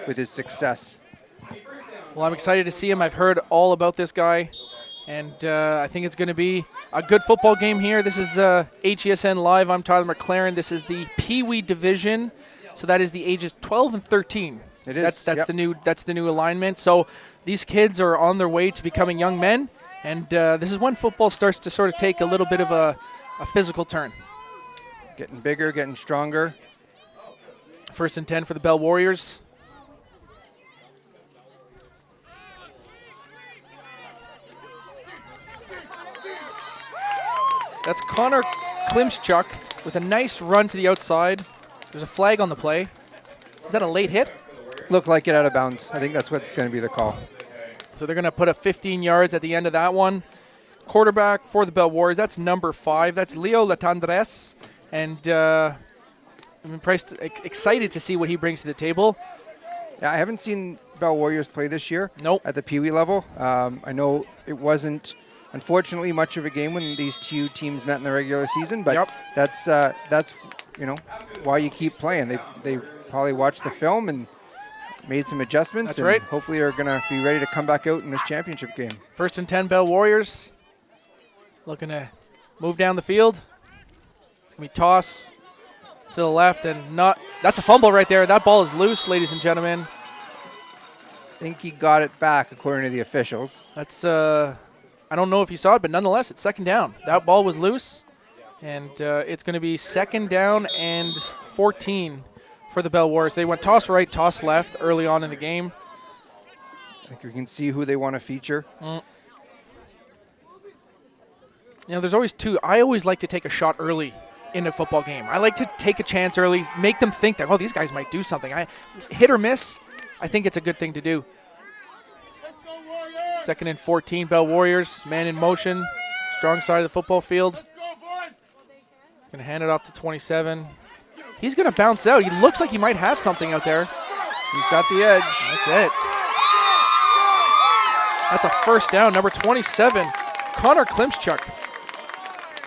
with his success. Well, I'm excited to see him. I've heard all about this guy, and I think it's going to be a good football game here. This is HESN Live. I'm Tyler McLaren. This is the PEEWEE division, so that is the ages 12 and 13. It is. That's the new alignment. So these kids are on their way to becoming young men, and this is when football starts to sort of take a little bit of a physical turn. Getting bigger, getting stronger. 1st and 10 for the Bell Warriors. That's Connor Klimschuk with a nice run to the outside. There's a flag on the play. Is that a late hit? Looked like it out of bounds. I think that's what's going to be the call. So they're going to put up 15 yards at the end of that one. Quarterback for the Bell Warriors, that's number 5. That's Leo Latandres. And I'm excited to see what he brings to the table. Yeah, I haven't seen Bell Warriors play this year. Nope. At the PEEWEE level. I know it wasn't, unfortunately, much of a game when these two teams met in the regular season, but yep. that's why you keep playing. They probably watched the film and made some adjustments. That's right. Hopefully are going to be ready to come back out in this championship game. 1st and 10 Bell Warriors. Looking to move down the field. It's going to be toss to the left and not. That's a fumble right there. That ball is loose, ladies and gentlemen. I think he got it back according to the officials. That's I don't know if you saw it, but nonetheless, it's 2nd down. That ball was loose, and it's going to be 2nd down and 14 for the Bell Warriors. They went toss right, toss left early on in the game. I think we can see who they want to feature. You know, there's always two. I always like to take a shot early in a football game. I like to take a chance early, make them think that, oh, these guys might do something. Hit or miss, I think it's a good thing to do. 2nd and 14, Bell Warriors, man in motion, strong side of the football field. Going to hand it off to 27. He's going to bounce out. He looks like he might have something out there. He's got the edge. That's it. That's a 1st down, number 27, Connor Klimschuk.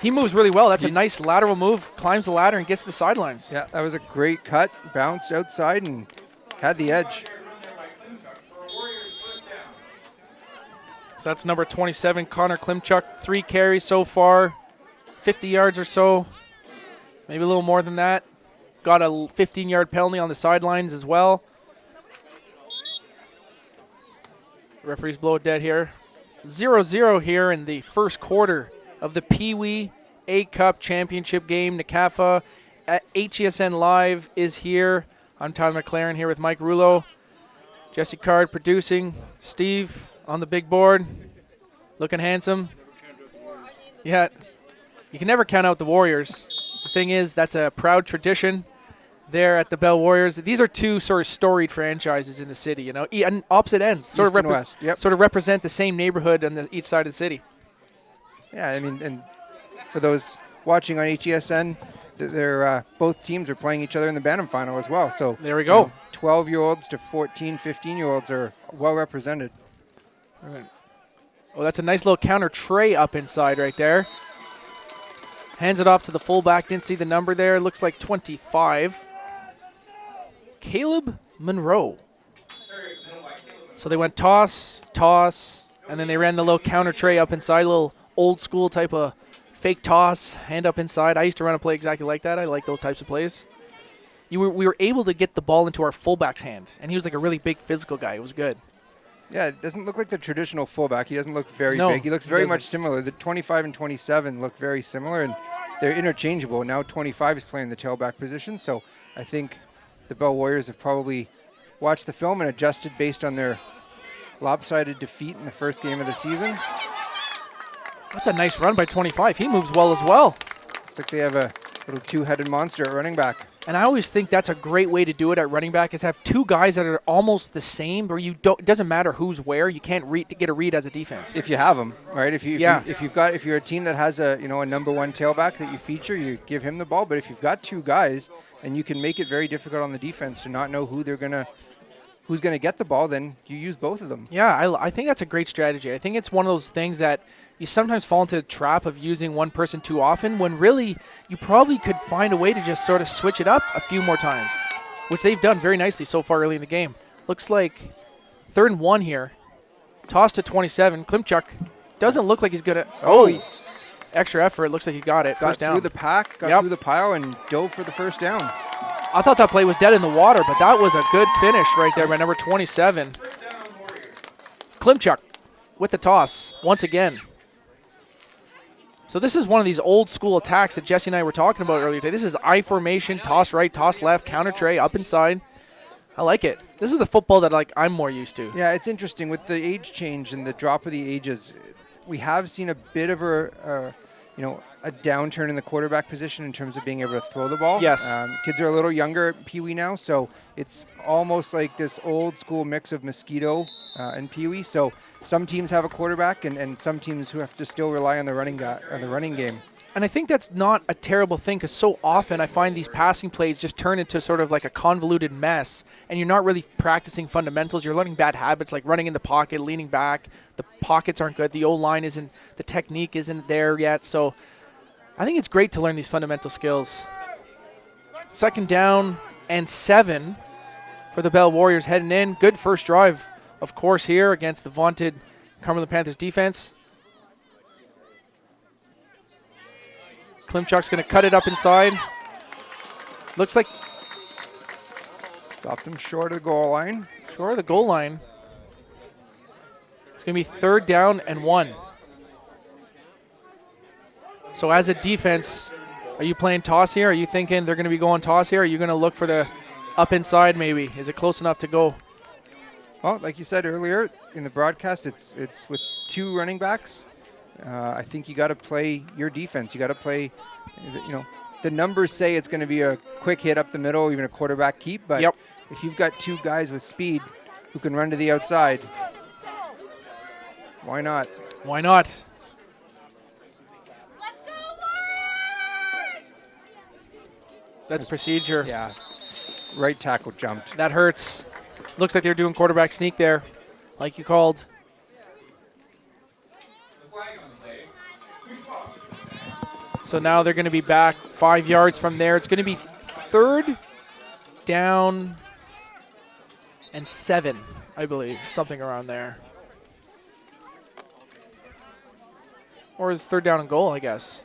He moves really well. That's a nice lateral move, climbs the ladder and gets to the sidelines. Yeah, that was a great cut, bounced outside and had the edge. So that's number 27, Connor Klimschuk. 3 carries so far, 50 yards or so, maybe a little more than that. Got a 15-yard penalty on the sidelines as well. Referees blow it dead here. 0-0 here in the 1st quarter of the PEEWEE A-Cup Championship game. NCAFA at HESN Live is here. I'm Tyler McLaren here with Mike Rouleau. Jesse Card producing. Steve on the big board. Looking handsome. Yeah, you can never count out the Warriors. The thing is, that's a proud tradition there at the Bell Warriors. These are two sort of storied franchises in the city, you know, and opposite ends. Sort of West. Yep. Sort of represent the same neighborhood on each side of the city. Yeah, I mean, and for those watching on HESN, they're both teams are playing each other in the Bantam final as well. So there we go. 12-year-olds to 14, 15-year-olds are well represented. All right. Oh, that's a nice little counter tray up inside right there. Hands it off to the fullback. Didn't see the number there. Looks like 25. Caleb Monroe. So they went toss, and then they ran the little counter tray up inside, a little old school type of fake toss, hand up inside. I used to run a play exactly like that. I like those types of plays. We were able to get the ball into our fullback's hand, and he was like a really big physical guy. It was good. Yeah, it doesn't look like the traditional fullback. He doesn't look very big. He looks very much similar. The 25 and 27 look very similar, and they're interchangeable. Now 25 is playing the tailback position, so I think the Bell Warriors have probably watched the film and adjusted based on their lopsided defeat in the first game of the season. That's a nice run by 25. He moves well as well. Looks like they have a little two-headed monster at running back. And I always think that's a great way to do it at running back, is have two guys that are almost the same, where you don't. It doesn't matter who's where. You can't get a read as a defense. If you have them, right? If you're a team that has a number one tailback that you feature, you give him the ball. But if you've got two guys and you can make it very difficult on the defense to not know who's gonna get the ball, then you use both of them. Yeah, I think that's a great strategy. I think it's one of those things that you sometimes fall into the trap of using one person too often, when really you probably could find a way to just sort of switch it up a few more times, which they've done very nicely so far early in the game. Looks like 3rd and 1 here. Toss to 27. Klimchuk doesn't look like he's going to. Oh, extra effort. Looks like he got it. First down. Got through the pack, got through the pile, and dove for the first down. I thought that play was dead in the water, but that was a good finish right there by number 27. Klimchuk with the toss once again. So this is one of these old school attacks that Jesse and I were talking about earlier today. This is I formation, toss right, toss left, counter tray, up inside. I like it. This is the football that I'm more used to. Yeah, it's interesting with the age change and the drop of the ages. We have seen a bit of a downturn in the quarterback position in terms of being able to throw the ball. Yes. Kids are a little younger at Pee-wee now, so it's almost like this old school mix of Mosquito and Pee-wee. So some teams have a quarterback, and some teams who have to still rely on the running game. And I think that's not a terrible thing, because so often I find these passing plays just turn into sort of like a convoluted mess, and you're not really practicing fundamentals. You're learning bad habits like running in the pocket, leaning back. The pockets aren't good. The O-line isn't, the technique isn't there yet. So I think it's great to learn these fundamental skills. 2nd down and 7 for the Bell Warriors heading in. Good first drive, of course, here against the vaunted Cumberland Panthers defense. Klimchuk's going to cut it up inside. Looks like... Stopped him short of the goal line. Short of the goal line. It's going to be 3rd down and 1. So as a defense, are you playing toss here? Are you thinking they're going to be going toss here? Are you going to look for the up inside maybe? Is it close enough to go? Well, like you said earlier in the broadcast, it's with 2 running backs. I think you got to play your defense. You got to play, the numbers say it's going to be a quick hit up the middle, even a quarterback keep. But if you've got 2 guys with speed who can run to the outside, why not? Why not? That's procedure. Yeah. Right tackle jumped. That hurts. Looks like they're doing quarterback sneak there, like you called. So now they're going to be back 5 yards from there. It's going to be 3rd down and 7, I believe, something around there. Or is 3rd down and goal, I guess.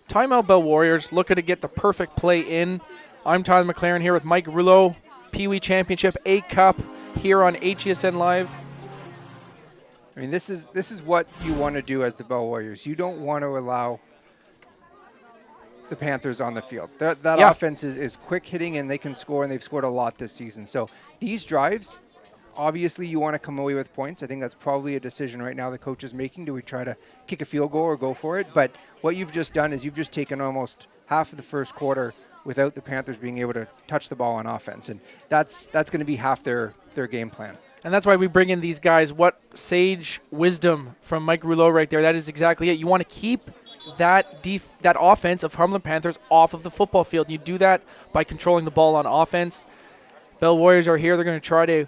Timeout Bell Warriors looking to get the perfect play in. I'm Tyler McLaren here with Mike Rouleau, Pee-wee Championship A Cup here on HESN Live. I mean, this is what you want to do as the Bell Warriors. You don't want to allow the Panthers on the field. That offense is quick hitting, and they can score, and they've scored a lot this season. So these drives, obviously you want to come away with points. I think that's probably a decision right now the coach is making. Do we try to kick a field goal or go for it? But what you've just done is you've just taken almost half of the first quarter without the Panthers being able to touch the ball on offense. And that's going to be half their game plan. And that's why we bring in these guys. What sage wisdom from Mike Rouleau right there. That is exactly it. You want to keep that offense of Cumberland Panthers off of the football field. You do that by controlling the ball on offense. Bell Warriors are here. They're going to try to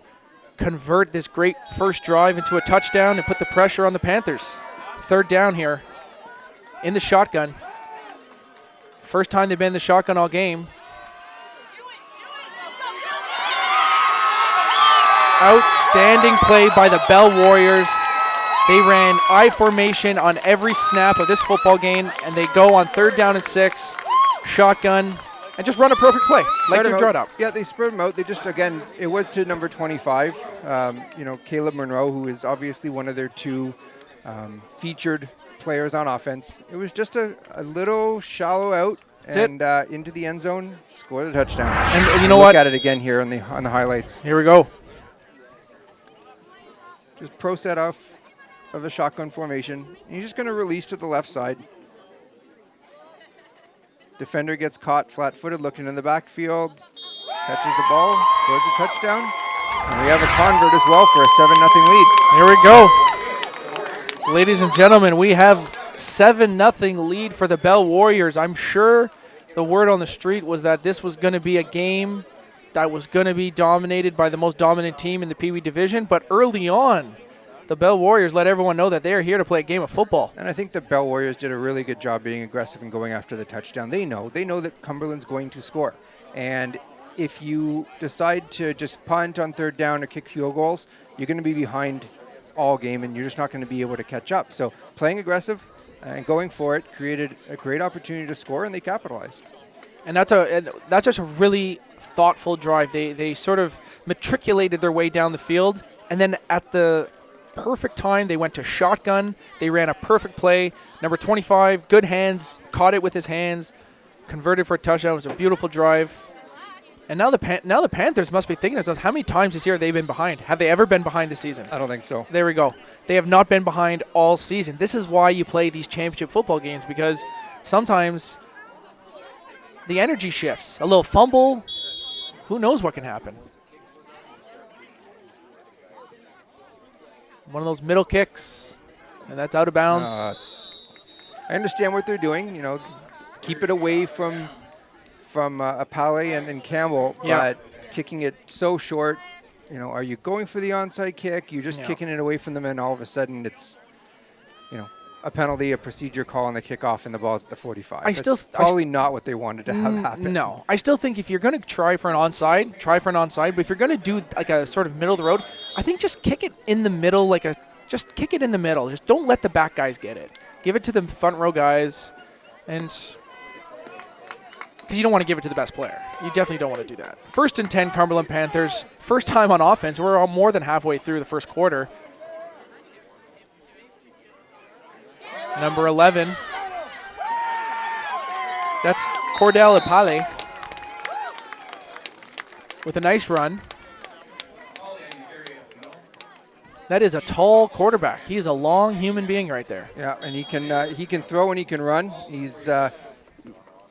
convert this great first drive into a touchdown and put the pressure on the Panthers. 3rd down here in the shotgun. First time they've been in the shotgun all game. Outstanding play by the Bell Warriors. They ran I formation on every snap of this football game, and they go on 3rd down and 6, shotgun, and just run a perfect play, like you draw it up. Yeah, they spread them out. They just, again, it was to number 25, Caleb Monroe, who is obviously one of their 2 featured players on offense. It was just a little shallow out, and into the end zone, score the touchdown. And you know what? Look at it again here on the highlights. Here we go. Just pro set off of a shotgun formation. He's just going to release to the left side. Defender gets caught flat-footed, looking in the backfield. Catches the ball, scores a touchdown. And we have a convert as well for a 7-0 lead. Here we go. Ladies and gentlemen, we have 7-0 lead for the Bell Warriors. I'm sure the word on the street was that this was going to be a game that was going to be dominated by the most dominant team in the Pee-wee division. But early on, the Bell Warriors let everyone know that they are here to play a game of football. And I think the Bell Warriors did a really good job being aggressive and going after the touchdown. They know that Cumberland's going to score. And if you decide to just punt on third down or kick field goals, you're going to be behind all game, and you're just not going to be able to catch up. So playing aggressive and going for it created a great opportunity to score, and they capitalized. And that's just a really thoughtful drive. They sort of matriculated their way down the field, and then at the perfect time, they went to shotgun. They ran a perfect play. Number 25, good hands, caught it with his hands, converted for a touchdown. It was a beautiful drive. And now the Panthers must be thinking to themselves, how many times this year have they been behind? Have they ever been behind this season? I don't think so. There we go. They have not been behind all season. This is why you play these championship football games, because sometimes the energy shifts. A little fumble, who knows what can happen. One of those middle kicks, and that's out of bounds. I understand what they're doing. You know, keep it away from Apale and Campbell, but kicking it so short. You know, are you going for the onside kick? You're just kicking it away from them, and all of a sudden it's, you know, a penalty, a procedure call on the kickoff, and the ball's at the 45. That's probably not what they wanted to have happen. No. I still think if you're going to try for an onside. But if you're going to do like a sort of middle of the road, I think just kick it in the middle, just kick it in the middle. Just don't let the back guys get it. Give it to the front row guys, and because you don't want to give it to the best player. You definitely don't want to do that. 1st and 10, Cumberland Panthers. First time on offense. We're more than halfway through the first quarter. Number 11. That's Cordell Apale with a nice run. That is a tall quarterback. He is a long human being right there. Yeah, and he can throw and he can run.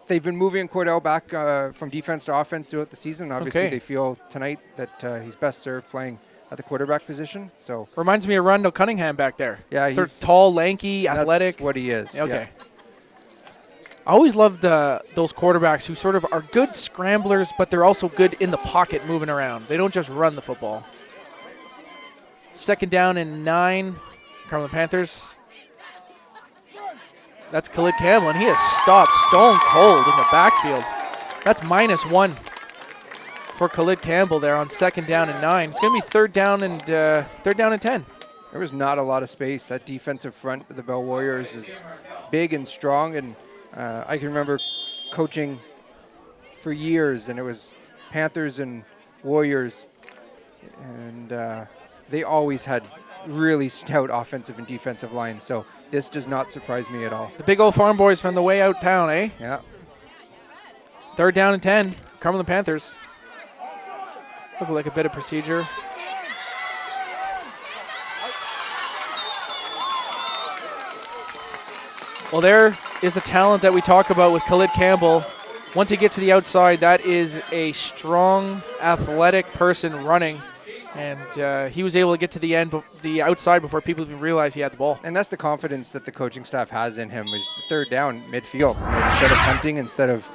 They've been moving Cordell back from defense to offense throughout the season. Obviously, they feel tonight that he's best served playing at the quarterback position. So reminds me of Rondo Cunningham back there. Yeah, sort of tall, lanky, athletic. That's what he is. Okay. Yeah. I always loved those quarterbacks who sort of are good scramblers, but they're also good in the pocket moving around. They don't just run the football. 2nd down and 9, Cumberland Panthers. That's Khalid Campbell, and he has stopped stone cold in the backfield. That's -1 for Khalid Campbell there on 2nd down and 9. It's going to be 3rd down and 10. There was not a lot of space. That defensive front of the Bell Warriors is big and strong, and I can remember coaching for years, and it was Panthers and Warriors, and they always had really stout offensive and defensive lines. So this does not surprise me at all. The big old farm boys from the way out town, eh? Yeah. 3rd down and 10, Cumberland Panthers. Look like a bit of procedure. Well, there is the talent that we talk about with Khalid Campbell. Once he gets to the outside, that is a strong, athletic person running. And he was able to get to the outside before people even realized he had the ball. And that's the confidence that the coaching staff has in him. Is 3rd down midfield, instead of punting, instead of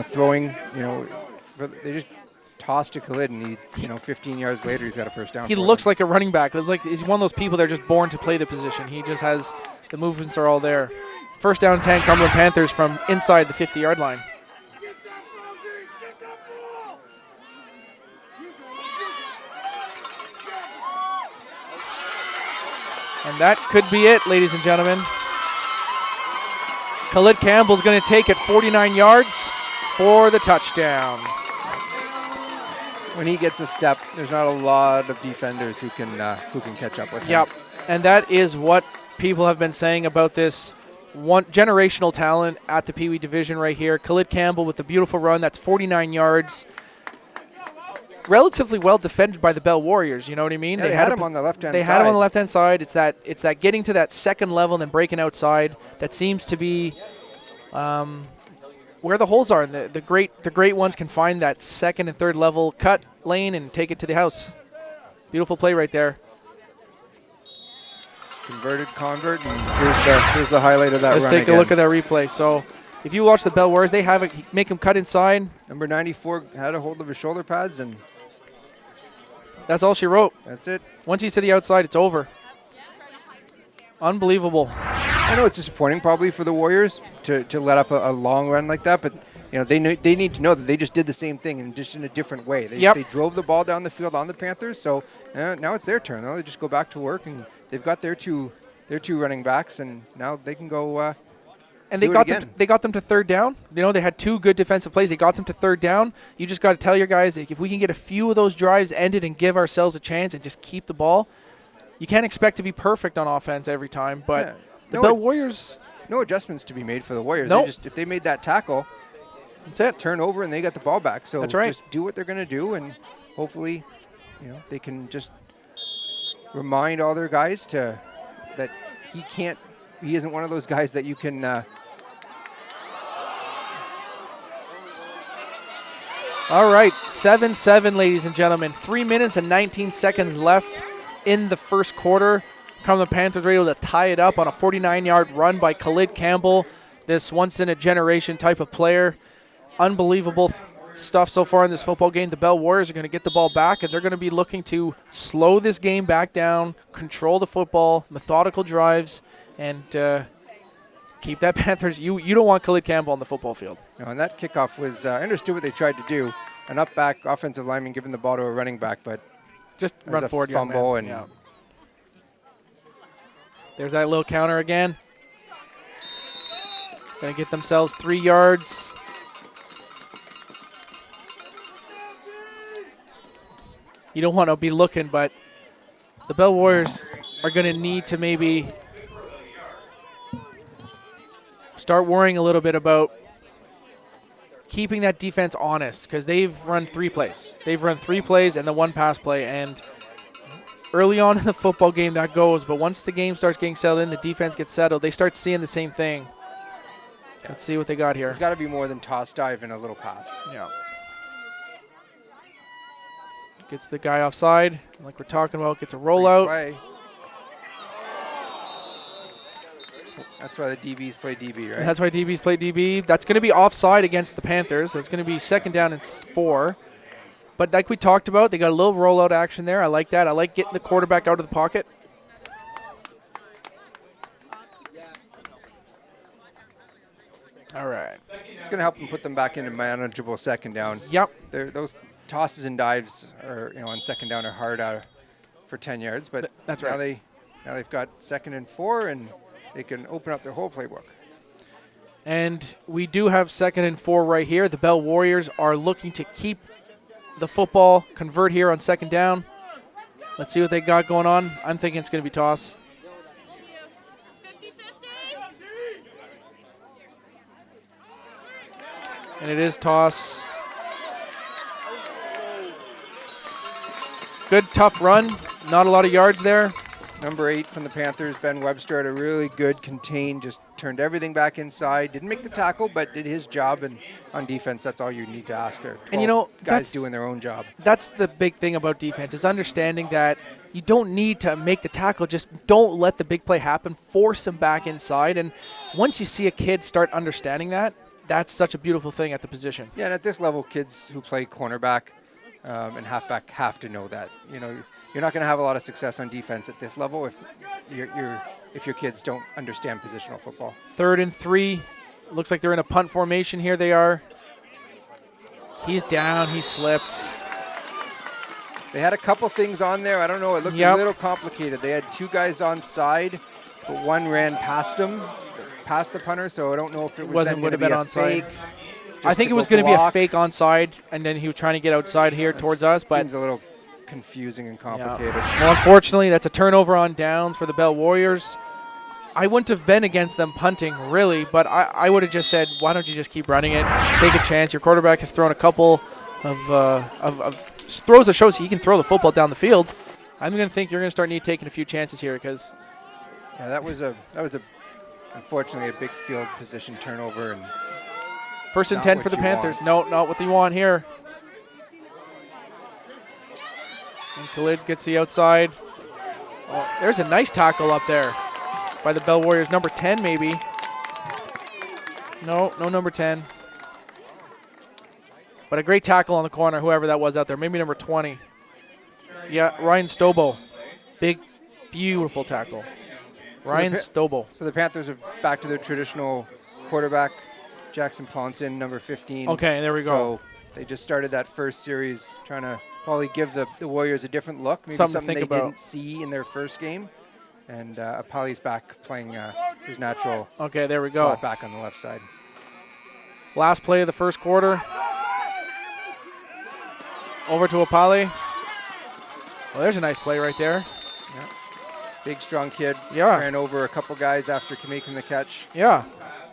throwing. They just toss to Khalid, and 15 yards later he's got a 1st down. He looks like a running back. It's like he's one of those people that are just born to play the position. He just has the movements are all there. 1st down 10, Cumberland Panthers from inside the 50-yard line. And that could be it, ladies and gentlemen. Khalid Campbell's going to take it 49 yards for the touchdown. When he gets a step, there's not a lot of defenders who can catch up with him. Yep, and that is what people have been saying about this one generational talent at the PEEWEE division right here. Khalid Campbell with the beautiful run. That's 49 yards. Relatively well defended by the Bell Warriors, you know what I mean? Yeah, they had him on the left-hand side. They had him on the left-hand side. It's that getting to that second level and then breaking outside that seems to be where the holes are. And the great ones can find that second and third level cut lane and take it to the house. Beautiful play right there. Converted convert, and here's the highlight of that run. Let's take a look at that replay. So if you watch the Bell Warriors, they have it, make him cut inside. Number 94 had a hold of his shoulder pads, and that's all she wrote. That's it. Once he's to the outside, it's over. Unbelievable. I know it's disappointing probably for the Warriors to let up a long run like that, but they need to know that they just did the same thing and just in a different way. They drove the ball down the field on the Panthers, so now it's their turn. They just go back to work, and they've got their two running backs, and now they can go. And they got them to third down. They had 2 good defensive plays. They got them to third down. You just got to tell your guys, if we can get a few of those drives ended and give ourselves a chance and just keep the ball, you can't expect to be perfect on offense every time. But the Bell Warriors, no adjustments to be made for the Warriors. Nope. If they made that tackle, that's it. Turn over and they got the ball back. So that's right. Just do what they're going to do, and hopefully, they can just remind all their guys that he isn't one of those guys that you can. All right, 7-7, ladies and gentlemen. 3 minutes and 19 seconds left in the first quarter. Cumberland Panthers were able to tie it up on a 49-yard run by Khalid Campbell, this once-in-a-generation type of player. Unbelievable stuff so far in this football game. The Bell Warriors are going to get the ball back, and they're going to be looking to slow this game back down, control the football, methodical drives, and keep that Panthers. You don't want Khalid Campbell on the football field. No, and that kickoff was, I understood what they tried to do. An up-back offensive lineman giving the ball to a running back, but just run forward, fumble, and there's that little counter again. Going to get themselves 3 yards. You don't want to be looking, but the Bell Warriors are going to need to maybe start worrying a little bit about keeping that defense honest, because they've run 3 plays. They've run 3 plays and the 1 pass play, and early on in the football game that goes, but once the game starts getting settled in, the defense gets settled, they start seeing the same thing. Let's see what they got here. There's got to be more than toss, dive, and a little pass. Yeah. Gets the guy offside, like we're talking about, gets a rollout. That's why the DBs play DB, right? That's why DBs play DB. That's going to be offside against the Panthers. So it's going to be 2nd down and 4. But like we talked about, they got a little rollout action there. I like that. I like getting the quarterback out of the pocket. All right. It's going to help them put them back into manageable 2nd down. Yep. Those tosses and dives are, on 2nd down are hard out for 10 yards, but that's now right. Now they've got 2nd and 4, and they can open up their whole playbook. And we do have 2nd and 4 right here. The Bell Warriors are looking to keep the football, convert here on 2nd down. Let's see what they got going on. I'm thinking it's going to be toss. And it is toss. Good, tough run. Not a lot of yards there. Number 8 from the Panthers, Ben Webster, had a really good contain, just turned everything back inside. Didn't make the tackle, but did his job. And on defense, that's all you need to ask her. And guys doing their own job. That's the big thing about defense, is understanding that you don't need to make the tackle. Just don't let the big play happen. Force them back inside. And once you see a kid start understanding that, that's such a beautiful thing at the position. Yeah, and at this level, kids who play cornerback and halfback have to know that. You're not going to have a lot of success on defense at this level if your kids don't understand positional football. 3rd and 3. Looks like they're in a punt formation here. They are. He's down. He slipped. They had a couple things on there. I don't know. It looked a little complicated. They had 2 guys on side, but one ran past him, past the punter, so I don't know if it was going to be a fake. I think it was going to be a fake onside, and then he was trying to get outside here towards us. But seems a little confusing and complicated. Yeah. Well, unfortunately, that's a turnover on downs for the Bell Warriors. I wouldn't have been against them punting, really, but I would have just said, why don't you just keep running it, take a chance. Your quarterback has thrown a couple of throws that shows he can throw the football down the field. I'm going to think you're going to start taking a few chances here because. Yeah, that was unfortunately a big field position turnover. And 1st and 10 for the Panthers. No, not what they want here. And Khalid gets the outside. Oh, there's a nice tackle up there by the Bell Warriors. Number 10 maybe. No number 10. But a great tackle on the corner, whoever that was out there. Maybe number 20. Yeah, Ryan Stobo. Big, beautiful tackle. Ryan Stobo. So the Panthers are back to their traditional quarterback Jackson Plonson, number 15. Okay, there we go. So they just started that first series trying to probably give the Warriors a different look, maybe something they didn't see in their first game. And Apali's back playing his natural there we go. slot back on the left side. Last play of the first quarter. Over to Apali. Well, there's a nice play right there. Yeah. Big, strong kid. Yeah. Ran over a couple guys after making the catch. Yeah,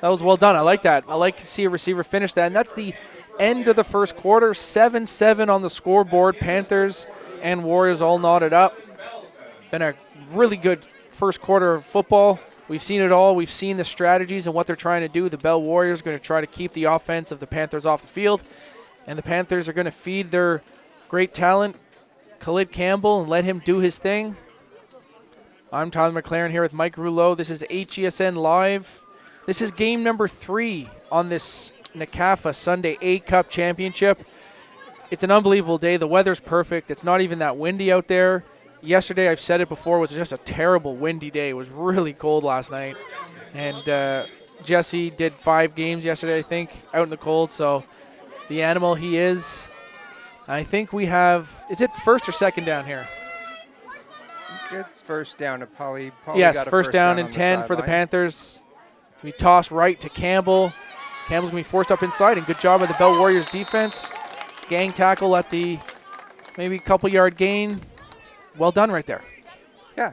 that was well done. I like that. I like to see a receiver finish that. And that's the end of the first quarter. 7-7 on the scoreboard. Panthers and Warriors all knotted up. Been a really good first quarter of football. We've seen it all. We've seen the strategies and what they're trying to do. The Bell Warriors are going to try to keep the offense of the Panthers off the field. And the Panthers are going to feed their great talent, Khalid Campbell, and let him do his thing. I'm Tyler McLaren here with Mike Rouleau. This is HESN Live. This is game number 3 on this NCAFA Sunday A Cup Championship. It's an unbelievable day. The weather's perfect. It's not even that windy out there. Yesterday, I've said it before, was just a terrible windy day. It was really cold last night. And Jesse did 5 games yesterday, I think, out in the cold. So the animal he is. I think we have, is it first or second down here? It's first down to Polly. Yes, first down and 10 for the Panthers. We toss right to Campbell. Campbell's going to be forced up inside, and good job by the Bell Warriors defense. Gang tackle at the maybe couple-yard gain. Well done right there. Yeah,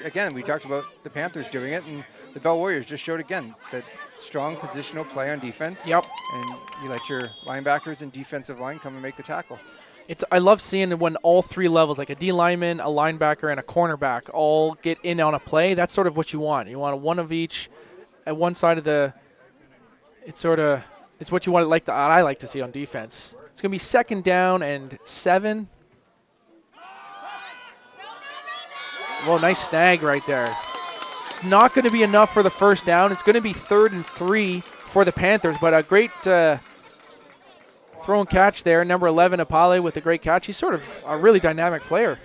again, we talked about the Panthers doing it, and the Bell Warriors just showed again that strong positional play on defense. Yep. And you let your linebackers and defensive line come and make the tackle. I love seeing when all 3 levels, like a D lineman, a linebacker, and a cornerback, all get in on a play. That's sort of what you want. You want one of each at one side of the. It's what you want. I like to see on defense. It's going to be second down and 7. Whoa, nice snag right there. It's not going to be enough for the first down. It's going to be 3rd and 3 for the Panthers, but a great throw and catch there. Number 11, Apale, with a great catch. He's sort of a really dynamic player.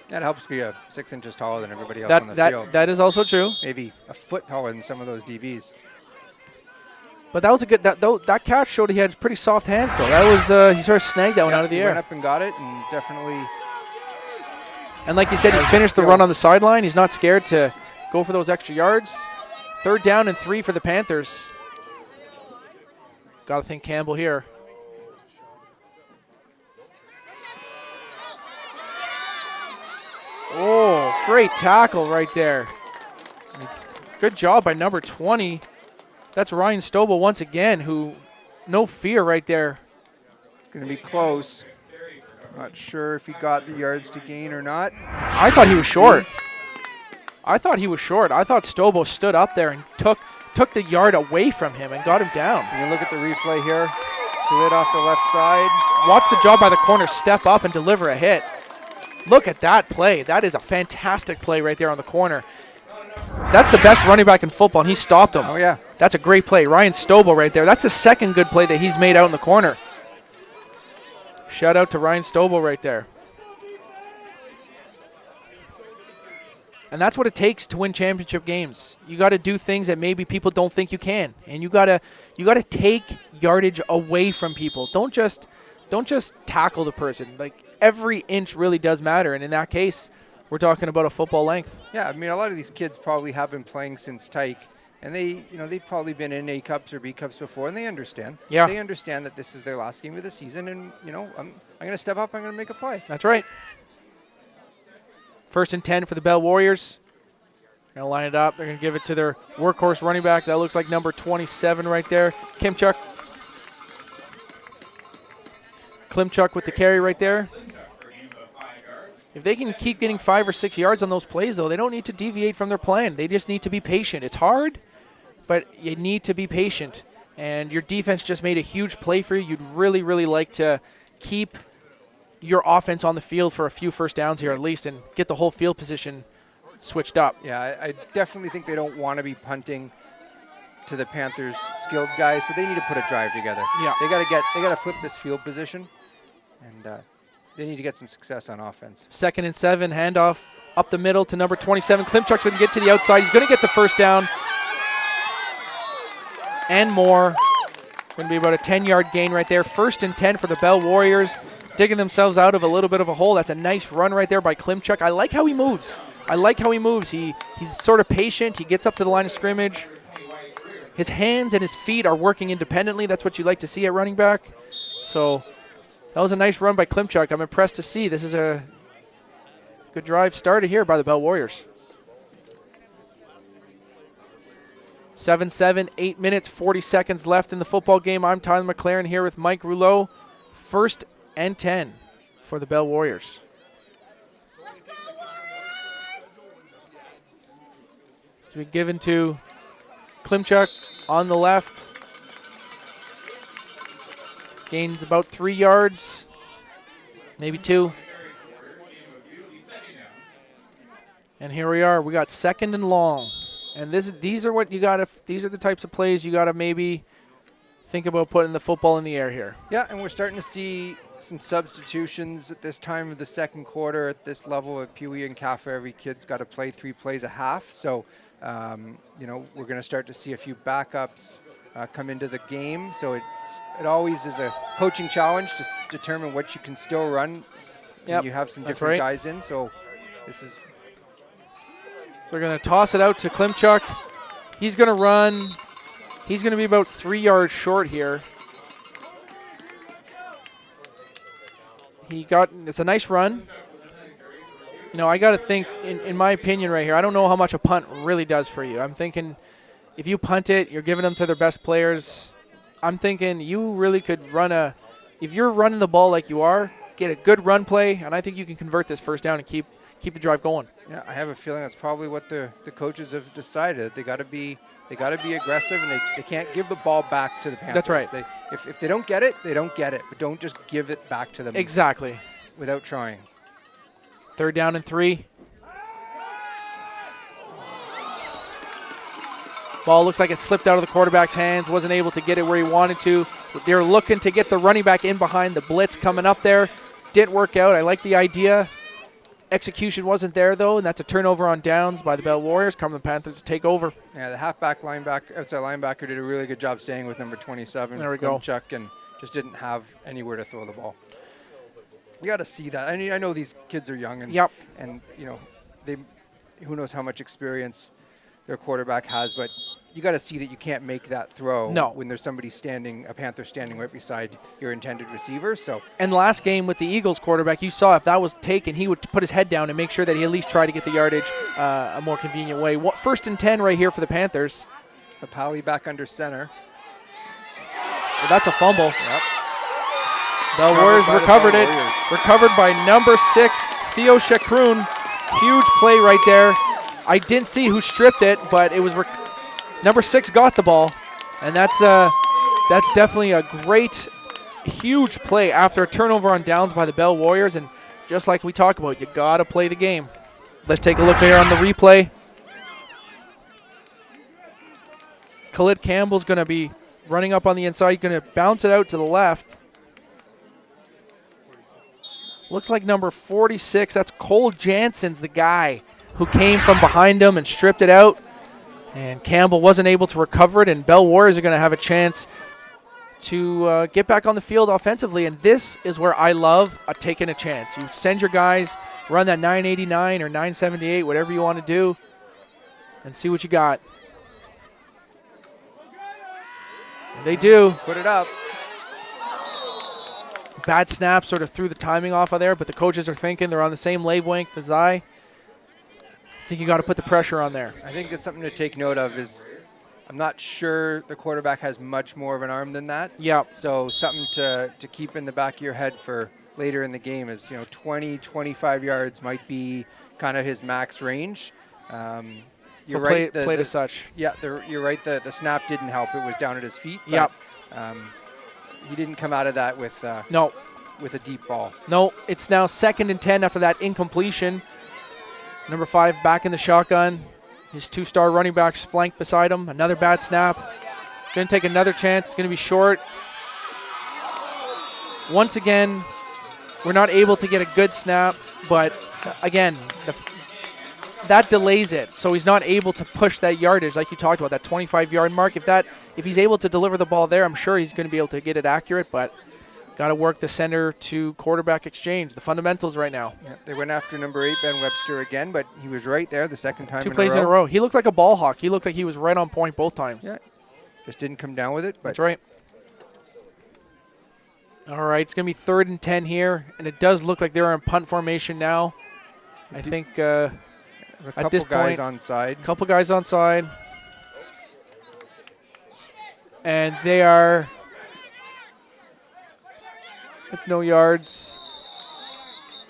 That helps to be 6 inches taller than everybody else on the field. That is also true. Maybe a foot taller than some of those DBs. But that was a good. That catch showed he had pretty soft hands, though. That was he sort of snagged that one out of the air. Went up and got it, and definitely. And like you said, he finished the run on the sideline. He's not scared to go for those extra yards. 3rd down and 3 for the Panthers. Got to think Campbell here. Oh, great tackle right there. Good job by number 20. That's Ryan Stobel once again, who, no fear right there. It's going to be close. Not sure if he got the yards to gain or not. I thought he was short. I thought Stobel stood up there and took the yard away from him and got him down. You can look at the replay here. Khalid off the left side. Watch the job by the corner step up and deliver a hit. Look at that play. That is a fantastic play right there on the corner. That's the best running back in football, and he stopped him. Oh, yeah. That's a great play. Ryan Stobel right there. That's the second good play that he's made out in the corner. Shout out to Ryan Stobel right there. And that's what it takes to win championship games. You got to do things that maybe people don't think you can, and you got to take yardage away from people. Don't just tackle the person. Like, every inch really does matter, and in that case, we're talking about a football length. Yeah, I mean, a lot of these kids probably have been playing since Tyke, and they've probably been in A Cups or B Cups before, and they understand. Yeah. They understand that this is their last game of the season, and I'm going to step up. I'm going to make a play. That's right. 1st and 10 for the Bell Warriors. They're going to line it up. They're going to give it to their workhorse running back. That looks like number 27 right there, Klimchuk. Klimchuk with the carry right there. If they can keep getting 5 or 6 yards on those plays, though, they don't need to deviate from their plan. They just need to be patient. It's hard, but you need to be patient. And your defense just made a huge play for you. You'd really, really like to keep your offense on the field for a few first downs here at least and get the whole field position switched up. Yeah, I definitely think they don't want to be punting to the Panthers' skilled guys, so they need to put a drive together. Yeah. They got to flip this field position, and they need to get some success on offense. 2nd and 7, handoff up the middle to number 27. Klimchuk's going to get to the outside. He's going to get the first down and more. Going to be about a 10-yard gain right there. 1st and 10 for the Bell Warriors, digging themselves out of a little bit of a hole. That's a nice run right there by Klimchuk. I like how he moves. He's sort of patient. He gets up to the line of scrimmage. His hands and his feet are working independently. That's what you like to see at running back. So that was a nice run by Klimchuk. I'm impressed to see. This is a good drive started here by the Bell Warriors. 7-7, 8 minutes, 40 seconds left in the football game. I'm Tyler McLaren here with Mike Rouleau. 1st and 10 for the Bell Warriors. So we given to Klimchuk on the left. Gains about 3 yards, maybe 2. And here we are. We got 2nd and long. And these are what you got to. These are the types of plays you got to maybe think about putting the football in the air here. Yeah, and we're starting to see some substitutions at this time of the second quarter. At this level of PEEWEE and NCAFA, every kid's got to play 3 plays a half. So, we're going to start to see a few backups come into the game. So it always is a coaching challenge to determine what you can still run. Yep, you have some different guys in. So this is. So we're going to toss it out to Klimchuk. He's going to run. He's going to be about 3 yards short here. It's a nice run. I got to think, in my opinion right here, I don't know how much a punt really does for you. I'm thinking if you punt it, you're giving them to their best players. I'm thinking you really could if you're running the ball like you are, get a good run play, and I think you can convert this 1st down and keep the drive going. Yeah, I have a feeling that's probably what the coaches have decided. They got to be aggressive, and they can't give the ball back to the Panthers. That's right. If they don't get it, they don't get it. But don't just give it back to them. Exactly. Without trying. 3rd down and 3. Ball looks like it slipped out of the quarterback's hands. Wasn't able to get it where he wanted to. They're looking to get the running back in behind the blitz coming up there. Didn't work out. I like the idea. Execution wasn't there, though, and that's a turnover on downs by the Bell Warriors. Cumberland Panthers to take over. Yeah, the outside linebacker did a really good job staying with number 27. There we go. Chuck, and just didn't have anywhere to throw the ball. You got to see that. I know these kids are young, and yep. And who knows how much experience their quarterback has, but you got to see that you can't make that throw when there's somebody a Panther standing right beside your intended receiver. So. And last game with the Eagles quarterback, you saw if that was taken, he would put his head down and make sure that he at least tried to get the yardage a more convenient way. 1st and 10 right here for the Panthers. Papali back under center. Well, that's a fumble. Yep. Bell Warriors recovered it. Recovered by number 6, Theo Chakroun. Huge play right there. I didn't see who stripped it, but it was number 6 got the ball, and that's definitely a great, huge play after a turnover on downs by the Bell Warriors. And just like we talked about, you got to play the game. Let's take a look here on the replay. Khalid Campbell's going to be running up on the inside. Going to bounce it out to the left. Looks like number 46, that's Cole Jansen's the guy who came from behind him and stripped it out. And Campbell wasn't able to recover it, and Bell Warriors are going to have a chance to get back on the field offensively. And this is where I love taking a chance. You send your guys, run that 989 or 978, whatever you want to do, and see what you got. And they do. Put it up. Bad snap sort of threw the timing off of there, but the coaches are thinking they're on the same wavelength as I think you got to put the pressure on there. I think it's something to take note of is I'm not sure the quarterback has much more of an arm than that. Yeah. So something to keep in the back of your head for later in the game is, 20, 25 yards might be kind of his max range. You're right. Play it as such. Yeah, you're right. The snap didn't help. It was down at his feet. Yep. He didn't come out of that with a deep ball. No, it's now 2nd and 10 after that incompletion. Number 5 back in the shotgun. His 2-star running backs flanked beside him. Another bad snap. Going to take another chance. It's going to be short. Once again, we're not able to get a good snap, but again, that delays it. So he's not able to push that yardage like you talked about, that 25-yard mark. If if he's able to deliver the ball there, I'm sure he's going to be able to get it accurate, but got to work the center to quarterback exchange, the fundamentals right now. Yeah, they went after number 8, Ben Webster, again, but he was right there the second time. 2 plays in a row. He looked like a ball hawk. He looked like he was right on point both times. Yeah, just didn't come down with it. But that's right. All right, it's going to be 3rd and 10 here, and it does look like they're in punt formation now. I think a at this couple guys point, onside. Couple guys onside. And they are, it's no yards.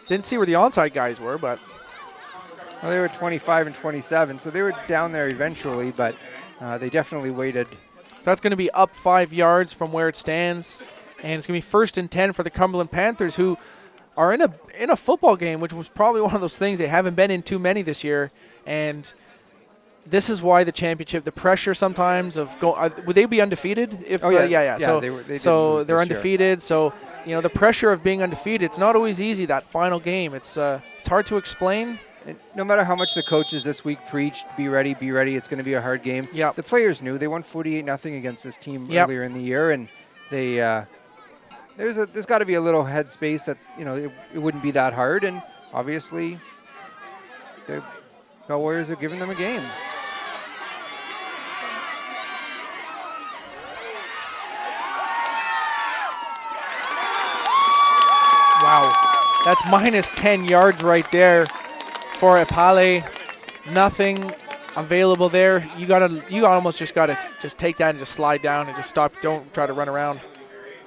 Didn't see where the onside guys were, but. Well, they were 25 and 27, so they were down there eventually, but they definitely waited. So that's going to be up 5 yards from where it stands. And it's going to be 1st and 10 for the Cumberland Panthers, who are in a football game, which was probably one of those things they haven't been in too many this year. And this is why the championship, the pressure sometimes of would they be undefeated? If yeah. So they're undefeated. So the pressure of being undefeated, it's not always easy, that final game. It's hard to explain. And no matter how much the coaches this week preached, be ready, it's going to be a hard game. Yeah. The players knew. They won 48-0 against this team earlier in the year, and they there's got to be a little headspace that it wouldn't be that hard, and obviously the Bell Warriors are giving them a game. Wow, that's minus 10 yards right there for Epale. Nothing available there. You almost just got to just take that and just slide down and just stop. Don't try to run around.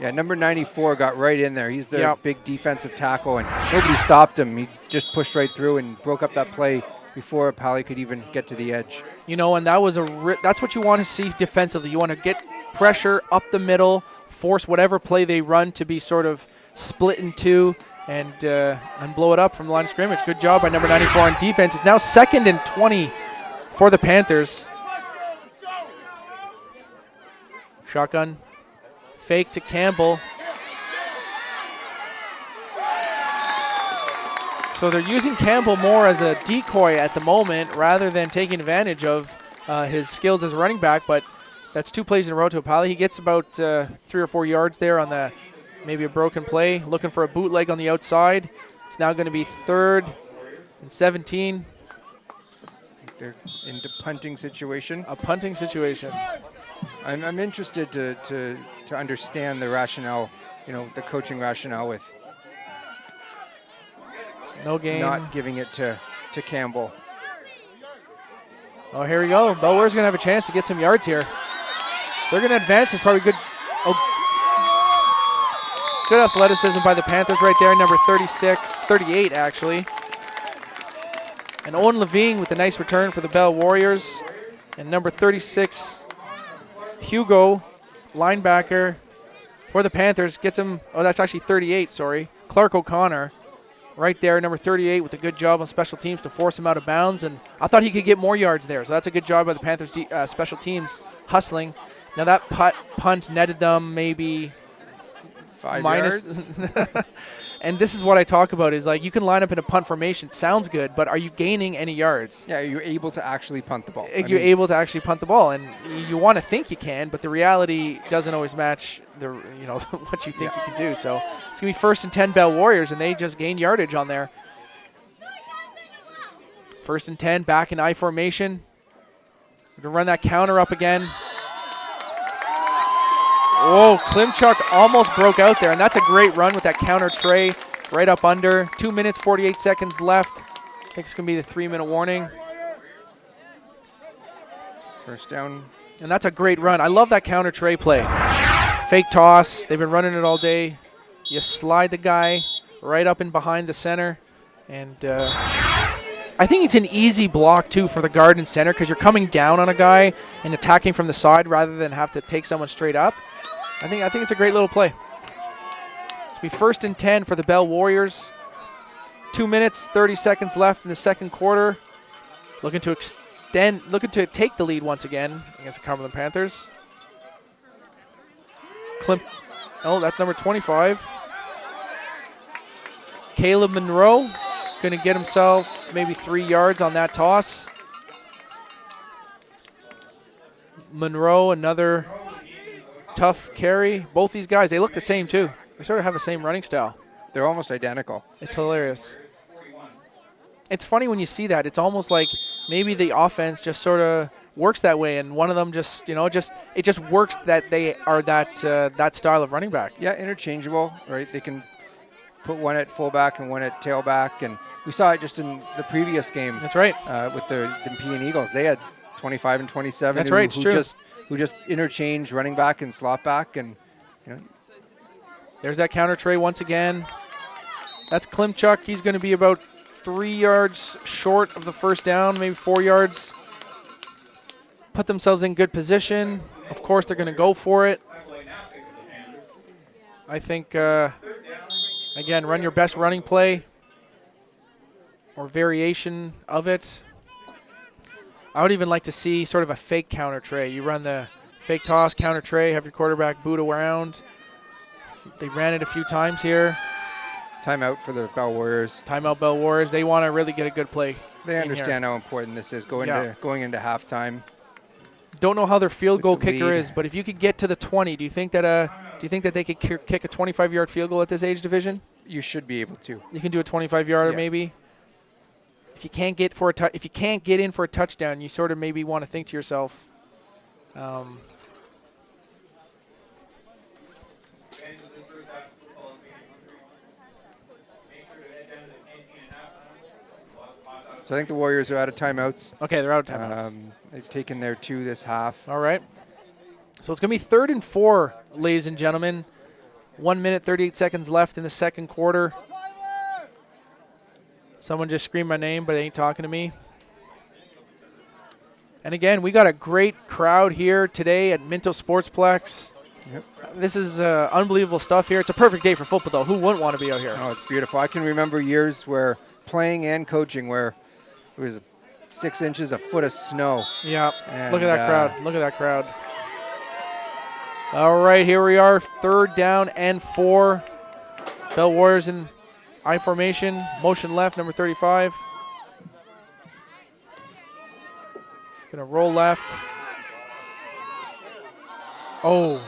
Yeah, number 94 got right in there. He's the big defensive tackle, and nobody stopped him. He just pushed right through and broke up that play before Epale could even get to the edge. And that was that's what you want to see defensively. You want to get pressure up the middle, force whatever play they run to be sort of split in two, and blow it up from the line of scrimmage. Good job by number 94 on defense. It's now 2nd and 20 for the Panthers. Shotgun. Fake to Campbell. So they're using Campbell more as a decoy at the moment rather than taking advantage of his skills as a running back, but that's 2 plays in a row to Epale. He gets about 3 or 4 yards there on maybe a broken play, looking for a bootleg on the outside. It's now going to be 3rd and 17. They're into punting situation. A punting situation. I'm interested to understand the rationale, the coaching rationale with no game, not giving it to Campbell. Oh, here we go. Bell Warriors going to have a chance to get some yards here. They're going to advance. It's probably good. Good athleticism by the Panthers right there. Number 38 actually. And Owen Levine with a nice return for the Bell Warriors. And number 36, Hugo, linebacker for the Panthers, gets him. Oh, that's actually 38, sorry. Clark O'Connor right there, number 38, with a good job on special teams to force him out of bounds. And I thought he could get more yards there, so that's a good job by the Panthers special teams hustling. Now that punt netted them maybe 5 yards. And this is what I talk about is like you can line up in a punt formation. It sounds good, but are you gaining any yards? Yeah, you're able to actually punt the ball. You're able to actually punt the ball, and you want to think you can, but the reality doesn't always match what you think you can do. So it's going to be 1st and 10 Bell Warriors, and they just gained yardage on there. 1st and 10, back in I formation. We're going to run that counter up again. Whoa, Klimchuk almost broke out there, and that's a great run with that counter tray right up under. 2 minutes, 48 seconds left. I think it's going to be the 3-minute warning. First down. And that's a great run. I love that counter tray play. Fake toss. They've been running it all day. You slide the guy right up in behind the center. And I think it's an easy block, too, for the guard and center because you're coming down on a guy and attacking from the side rather than have to take someone straight up. I think it's a great little play. It's be 1st and 10 for the Bell Warriors. 2 minutes, 30 seconds left in the second quarter. Looking to take the lead once again against the Cumberland Panthers. That's number 25. Caleb Monroe going to get himself maybe 3 yards on that toss. Monroe, another tough carry. Both these guys, they look the same too. They sort of have the same running style. They're almost identical. It's hilarious. It's funny when you see that. It's almost like maybe the offense just sort of works that way, and one of them just, it just works that they are that style of running back. Yeah, interchangeable, right? They can put one at fullback and one at tailback, and we saw it just in the previous game. That's right. With the Nepean Eagles, they had 25 and 27. That's right. It's true. Who just interchange running back and slot back, and There's that counter tray once again. That's Klimchuk. He's going to be about 3 yards short of the first down, maybe 4 yards. Put themselves in good position. Of course, they're going to go for it. I think, again, run your best running play or variation of it. I would even like to see sort of a fake counter tray. You run the fake toss, counter tray, have your quarterback boot around. They ran it a few times here. Timeout for the Bell Warriors. Timeout Bell Warriors. They want to really get a good play. They understand how important this is going into halftime. Don't know how their field goal kicker is, but if you could get to the 20, do you think that they could kick a 25-yard field goal at this age division? You should be able to. You can do a 25-yarder maybe. If you can't get in for a touchdown, you sort of maybe want to think to yourself, So I think the Warriors are out of timeouts. Okay, they're out of timeouts. They've taken their 2 this half. All right. So it's going to be 3rd and 4, ladies and gentlemen. 1 minute, 38 seconds left in the second quarter. Someone just screamed my name, but they ain't talking to me. And again, we got a great crowd here today at Minto Sportsplex. Yep. This is unbelievable stuff here. It's a perfect day for football, though. Who wouldn't want to be out here? Oh, it's beautiful. I can remember years where playing and coaching where it was 6 inches, a foot of snow. Yeah. Look at that crowd. Look at that crowd. All right, here we are. 3rd down and 4. Bell Warriors in I formation. Motion left, number 35. Going to roll left. Oh,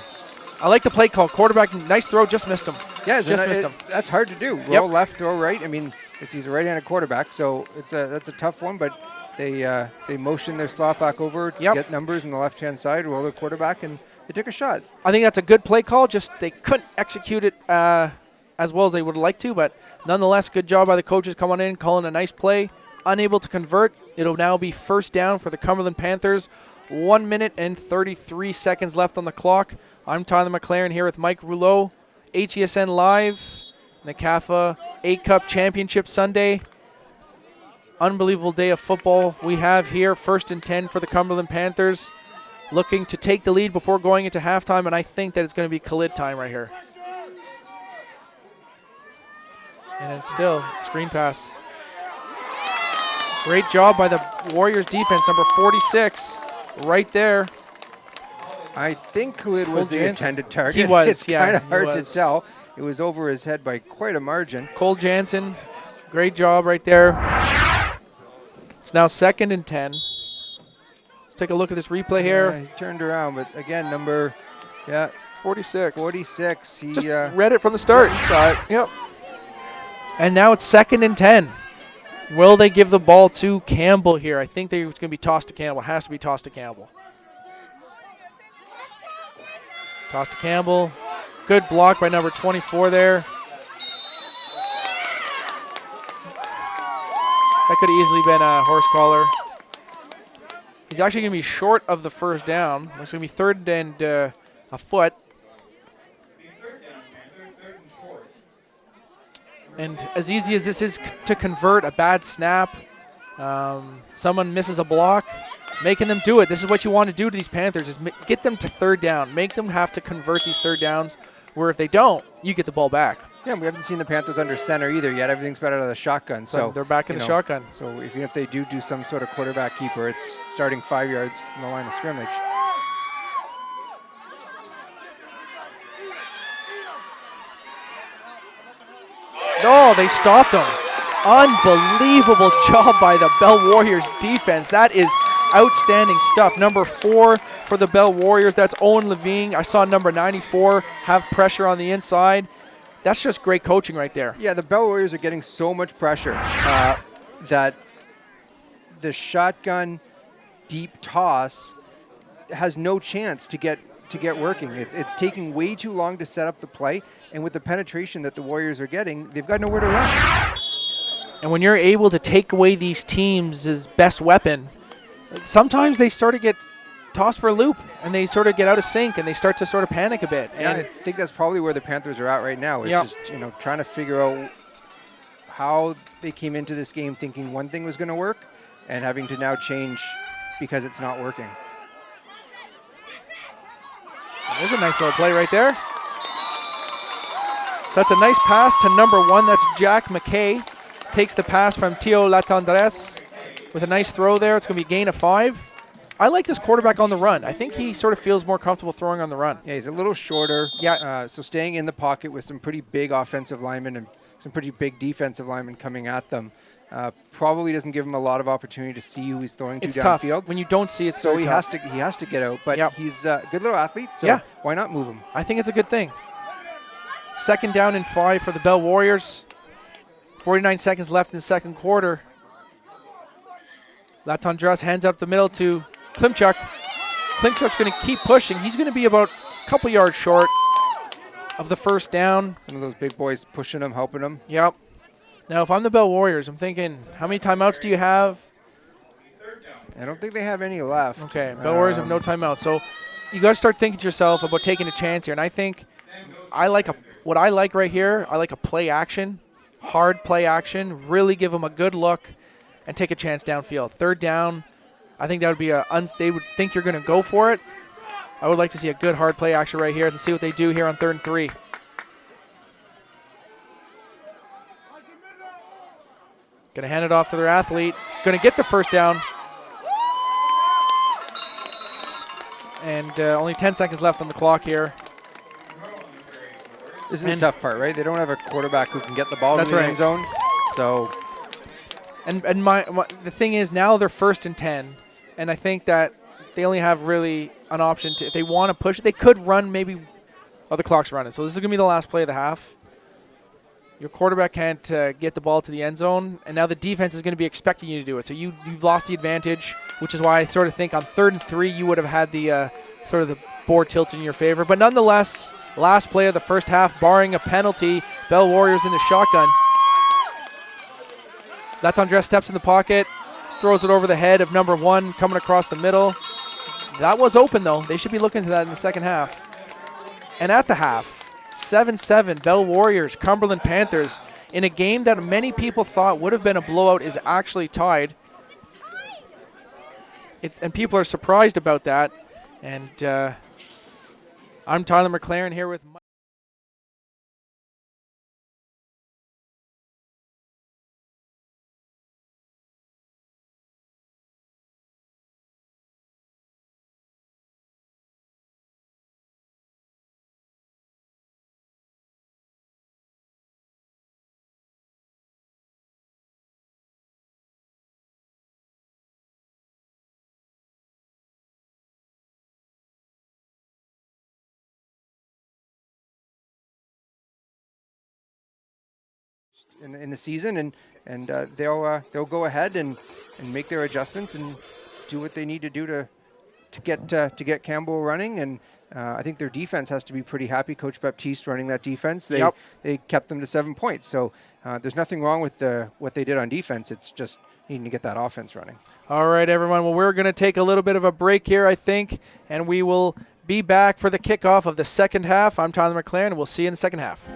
I like the play call. Quarterback, nice throw, just missed him. Yeah, just missed him. That's hard to do. Roll left, throw right. I mean, he's a right-handed quarterback, so that's a tough one. But they motion their slot back over, get numbers on the left-hand side, roll their quarterback, and they took a shot. I think that's a good play call. Just they couldn't execute it as well as they would like to, but nonetheless, good job by the coaches coming in, calling a nice play. Unable to convert. It'll now be 1st down for the Cumberland Panthers. 1 minute and 33 seconds left on the clock. I'm Tyler McLaren here with Mike Rouleau. HESN Live, NCAFA A-Cup Championship Sunday. Unbelievable day of football we have here. 1st and 10 for the Cumberland Panthers. Looking to take the lead before going into halftime, and I think that it's going to be Khalid time right here. And it's still screen pass. Great job by the Warriors defense, number 46, right there. I think Khalid was the intended target. He was, It's kind of hard to tell. It was over his head by quite a margin. Cole Jansen, great job right there. It's now 2nd and 10. Let's take a look at this replay here. He turned around, but again, number 46. 46. He just read it from the start. He saw it. Yep. And now it's 2nd and 10. Will they give the ball to Campbell here? I think it's going to be tossed to Campbell. It has to be tossed to Campbell. Toss to Campbell. Good block by number 24 there. That could have easily been a horse collar. He's actually going to be short of the 1st down. It's going to be 3rd and a foot. And as easy as this is to convert a bad snap, someone misses a block, making them do it. This is what you want to do to these Panthers, is get them to 3rd down. Make them have to convert these 3rd downs, where if they don't, you get the ball back. Yeah, we haven't seen the Panthers under center either yet. Everything's been out of the shotgun. So they're back in the shotgun. So even if they do some sort of quarterback keeper, it's starting 5 yards from the line of scrimmage. No, they stopped him. Unbelievable job by the Bell Warriors defense. That is outstanding stuff. Number 4 for the Bell Warriors. That's Owen Levine. I saw number 94 have pressure on the inside. That's just great coaching right there. Yeah, the Bell Warriors are getting so much pressure that the shotgun deep toss has no chance to get working. It's taking way too long to set up the play, and with the penetration that the Warriors are getting, they've got nowhere to run. And when you're able to take away these teams' best weapon, sometimes they sort of get tossed for a loop, and they sort of get out of sync, and they start to sort of panic a bit. Yeah, and I think that's probably where the Panthers are at right now. It's just trying to figure out how they came into this game thinking one thing was going to work, and having to now change because it's not working. There's a nice little play right there. So that's a nice pass to number 1. That's Jack McKay. Takes the pass from Tio Latendresse with a nice throw there. It's going to be a gain of 5. I like this quarterback on the run. I think he sort of feels more comfortable throwing on the run. Yeah, he's a little shorter. Yeah. So staying in the pocket with some pretty big offensive linemen and some pretty big defensive linemen coming at them probably doesn't give him a lot of opportunity to see who he's throwing to downfield. Tough. When you don't see it, so he tough. has to get out. But he's a good little athlete, so why not move him? I think it's a good thing. 2nd down and 5 for the Bell Warriors. 49 seconds left in the second quarter. Latendresse hands up the middle to Klimchuk. Klimchuk's going to keep pushing. He's going to be about a couple yards short of the first down. Some of those big boys pushing him, helping him. Yep. Now, if I'm the Bell Warriors, I'm thinking, how many timeouts do you have? I don't think they have any left. Okay, Bell Warriors have no timeouts. So you got to start thinking to yourself about taking a chance here. And I think what I like right here, I like a play action, hard play action, really give them a good look and take a chance downfield. 3rd down, I think that would be they would think you're going to go for it. I would like to see a good hard play action right here. Let's see what they do here on 3rd and 3. Going to hand it off to their athlete. Going to get the first down. And only 10 seconds left on the clock here. This is the tough part, right? They don't have a quarterback who can get the ball in the end zone. So, and the thing is, now they're 1st and 10, and I think that they only have really an option to, if they want to push it, they could run maybe. Oh, the clock's running. So this is going to be the last play of the half. Your quarterback can't get the ball to the end zone, and now the defense is going to be expecting you to do it. So you've lost the advantage, which is why I sort of think on 3rd and 3 you would have had the sort of the board tilted in your favor. But nonetheless, last play of the first half, barring a penalty, Bell Warriors in the shotgun. Latendresse steps in the pocket, throws it over the head of number 1, coming across the middle. That was open, though. They should be looking to that in the second half. And at the half, 7-7, Bell Warriors, Cumberland Panthers, in a game that many people thought would have been a blowout, is actually tied. And people are surprised about that. And I'm Tyler McLaren here with Mike. in the season, and they'll go ahead and make their adjustments and do what they need to do to get Campbell running. And I think their defense has to be pretty happy. Coach Baptiste running that defense, they kept them to 7 points. So there's nothing wrong with what they did on defense. It's just needing to get that offense running. All right, everyone. Well, we're going to take a little bit of a break here, I think, and we will be back for the kickoff of the second half. I'm Tyler McLaren, and we'll see you in the second half.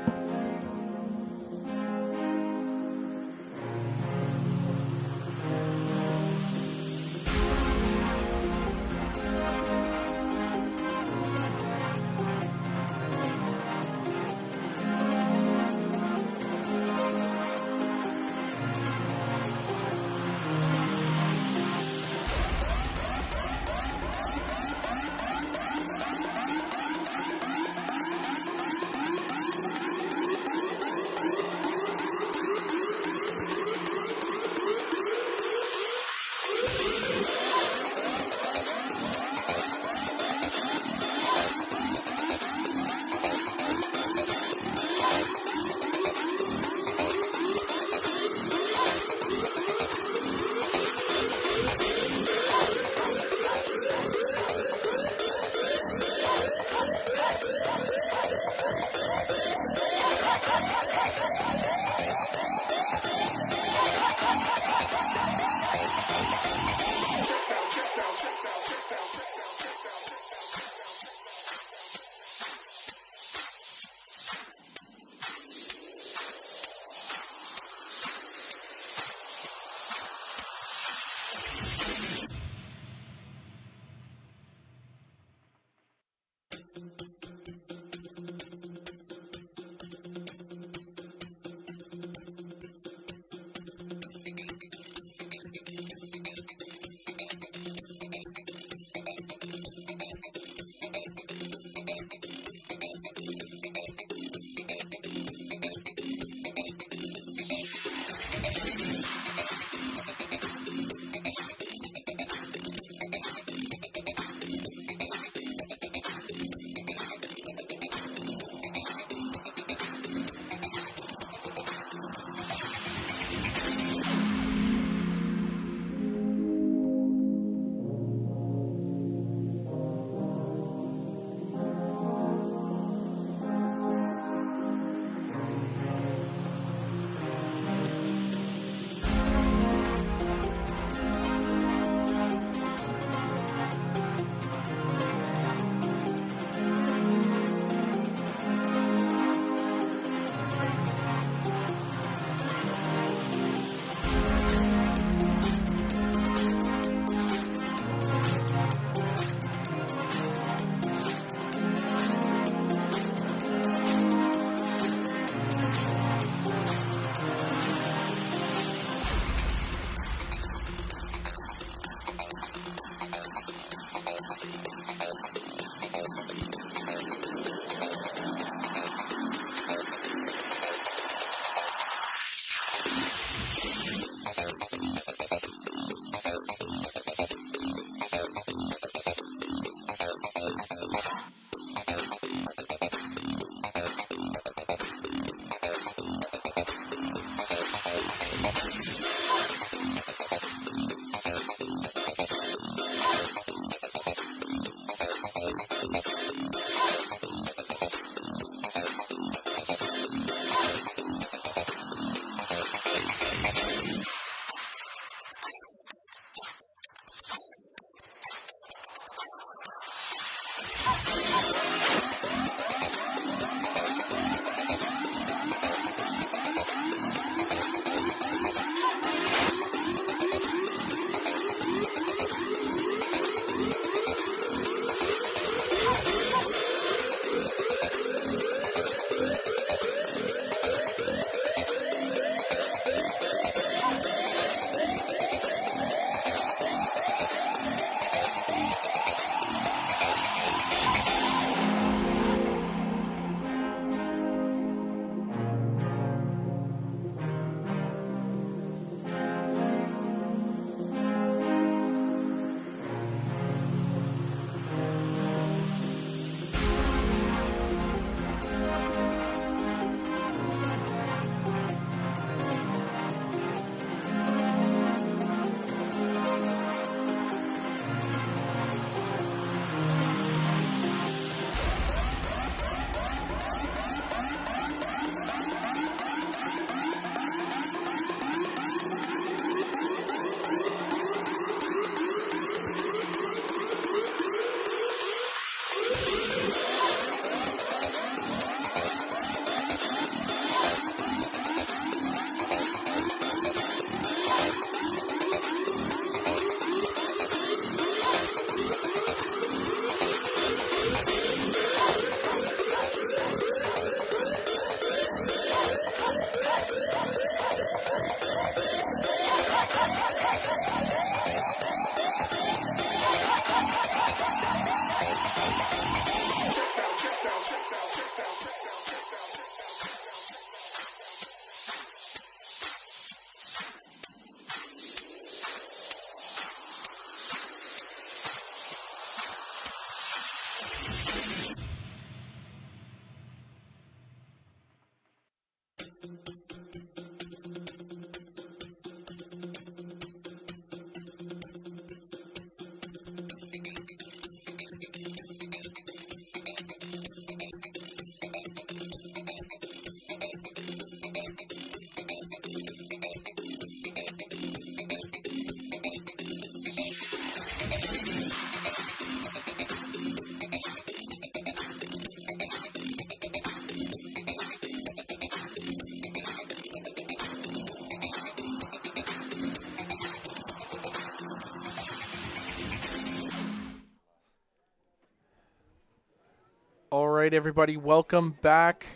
All right, everybody, welcome back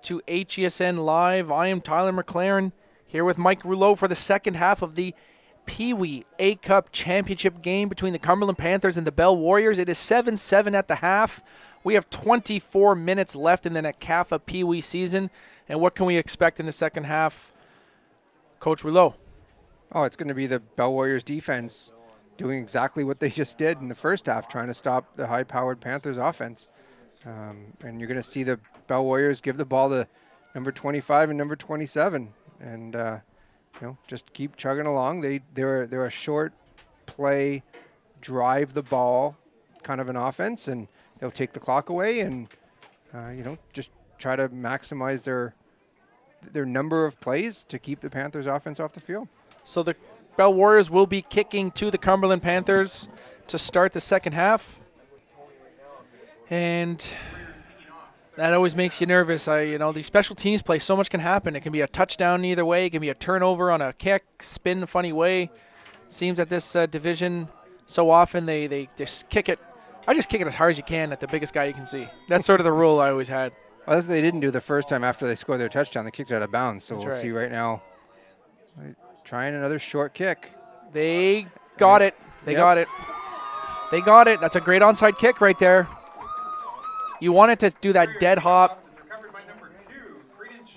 to HESN Live. I am Tyler McLaren here with Mike Rouleau for the second half of the PEEWEE A-Cup Championship game between the Cumberland Panthers and the Bell Warriors. It is 7-7 at the half. We have 24 minutes left in the NCAFA PEEWEE season. And what can we expect in the second half, Coach Rouleau? Oh, it's going to be the Bell Warriors defense doing exactly what they just did in the first half, trying to stop the high-powered Panthers offense. And you're going to see the Bell Warriors give the ball to number 25 and number 27, and just keep chugging along. They're a short play, drive the ball kind of an offense, and they'll take the clock away and just try to maximize their number of plays to keep the Panthers offense off the field. So the Bell Warriors will be kicking to the Cumberland Panthers to start the second half. And that always makes you nervous. These special teams play, so much can happen. It can be a touchdown either way. It can be a turnover on a kick, spin a funny way. Seems that this division, so often they just kick it. I just kick it as hard as you can at the biggest guy you can see. That's sort of the rule I always had. Well, that's what they didn't do the first time after they scored their touchdown. They kicked it out of bounds. So we'll see right now. Trying another short kick. They got it. They got it. They got it. That's a great onside kick right there. You wanted to do that dead hop.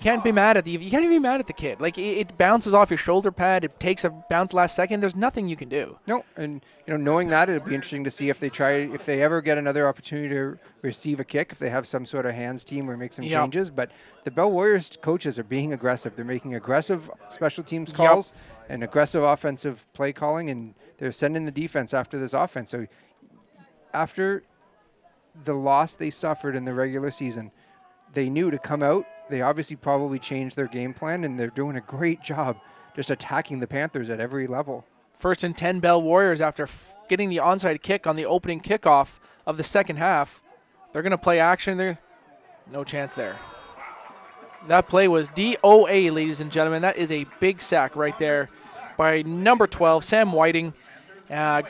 can't be mad at you can't even be mad at the kid. Like it bounces off your shoulder pad. It takes a bounce last second. There's nothing you can do. No, and knowing that, it'd be interesting to see if they ever get another opportunity to receive a kick, if they have some sort of hands team or make some changes. But the Bell Warriors coaches are being aggressive. They're making aggressive special teams calls and aggressive offensive play calling, and they're sending the defense after this offense. So after the loss they suffered in the regular season, they knew to come out. They obviously probably changed their game plan, and they're doing a great job just attacking the Panthers at every level. 1st and 10 Bell Warriors after getting the onside kick on the opening kickoff of the second half. They're going to play action there. No chance there. That play was DOA, ladies and gentlemen. That is a big sack right there by number 12, Sam Whiting.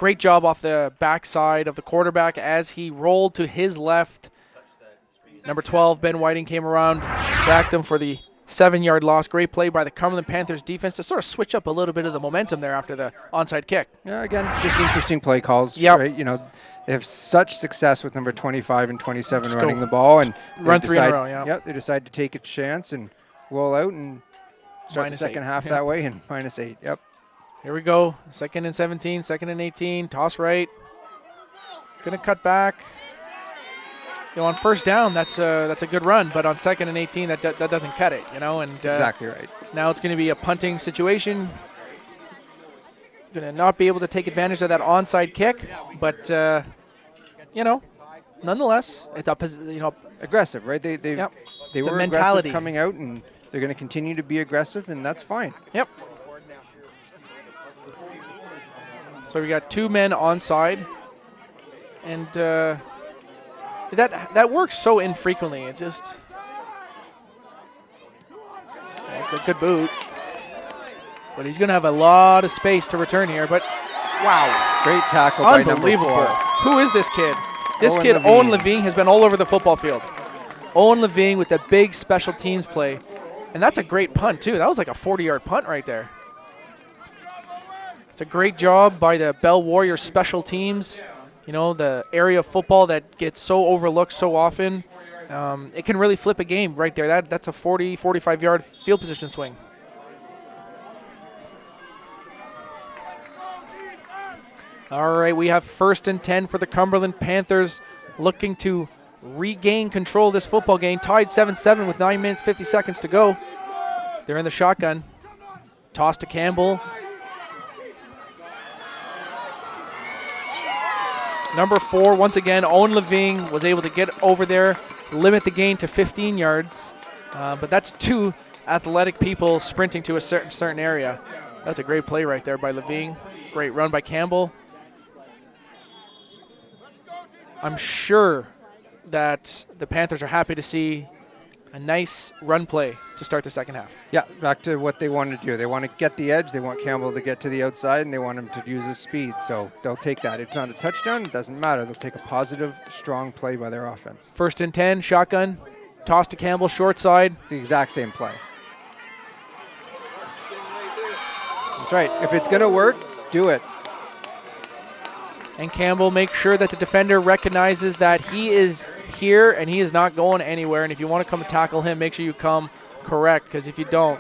Great job off the backside of the quarterback as he rolled to his left. Number 12, Ben Whiting, came around, sacked him for the 7-yard loss. Great play by the Cumberland Panthers defense to sort of switch up a little bit of the momentum there after the onside kick. Yeah, again, just interesting play calls. Yep. Right? They have such success with number 25 and 27 running the ball, and run 3 in a row. Yeah. They decide to take a chance and roll out and start the second half that way, and -8. Yep. Here we go. 2nd and 17, 2nd and 18. Toss right. Going to cut back. On first down, that's a good run, but on 2nd and 18, that doesn't cut it, And exactly right. Now it's going to be a punting situation. Going to not be able to take advantage of that onside kick, but nonetheless, it's aggressive, right? They were aggressive coming out, and they're going to continue to be aggressive, and that's fine. Yep. So we got 2 men onside, and that works so infrequently. It's a good boot, but he's going to have a lot of space to return here. But wow, great tackle by number 4. Who is this kid? This kid, Owen Levine, has been all over the football field. Owen Levine with the big special teams play, and that's a great punt too. That was like a 40-yard punt right there. It's a great job by the Bell Warriors special teams. The area of football that gets so overlooked so often. It can really flip a game right there. That's a 40, 45-yard field position swing. All right, we have 1st and 10 for the Cumberland Panthers, looking to regain control of this football game. Tied 7-7 with 9 minutes, 50 seconds to go. They're in the shotgun. Toss to Campbell. Number 4, once again, Owen Levine was able to get over there, limit the gain to 15 yards. But that's 2 athletic people sprinting to a certain area. That's a great play right there by Levine. Great run by Campbell. I'm sure that the Panthers are happy to see a nice run play to start the second half. Yeah, back to what they want to do. They want to get the edge. They want Campbell to get to the outside, and they want him to use his speed. So they'll take that. It's not a touchdown. It doesn't matter. They'll take a positive, strong play by their offense. 1st and 10, shotgun. Toss to Campbell, short side. It's the exact same play. That's right. If it's going to work, do it. And Campbell makes sure that the defender recognizes that he is here and he is not going anywhere. And if you want to come and tackle him, make sure you come correct, because if you don't,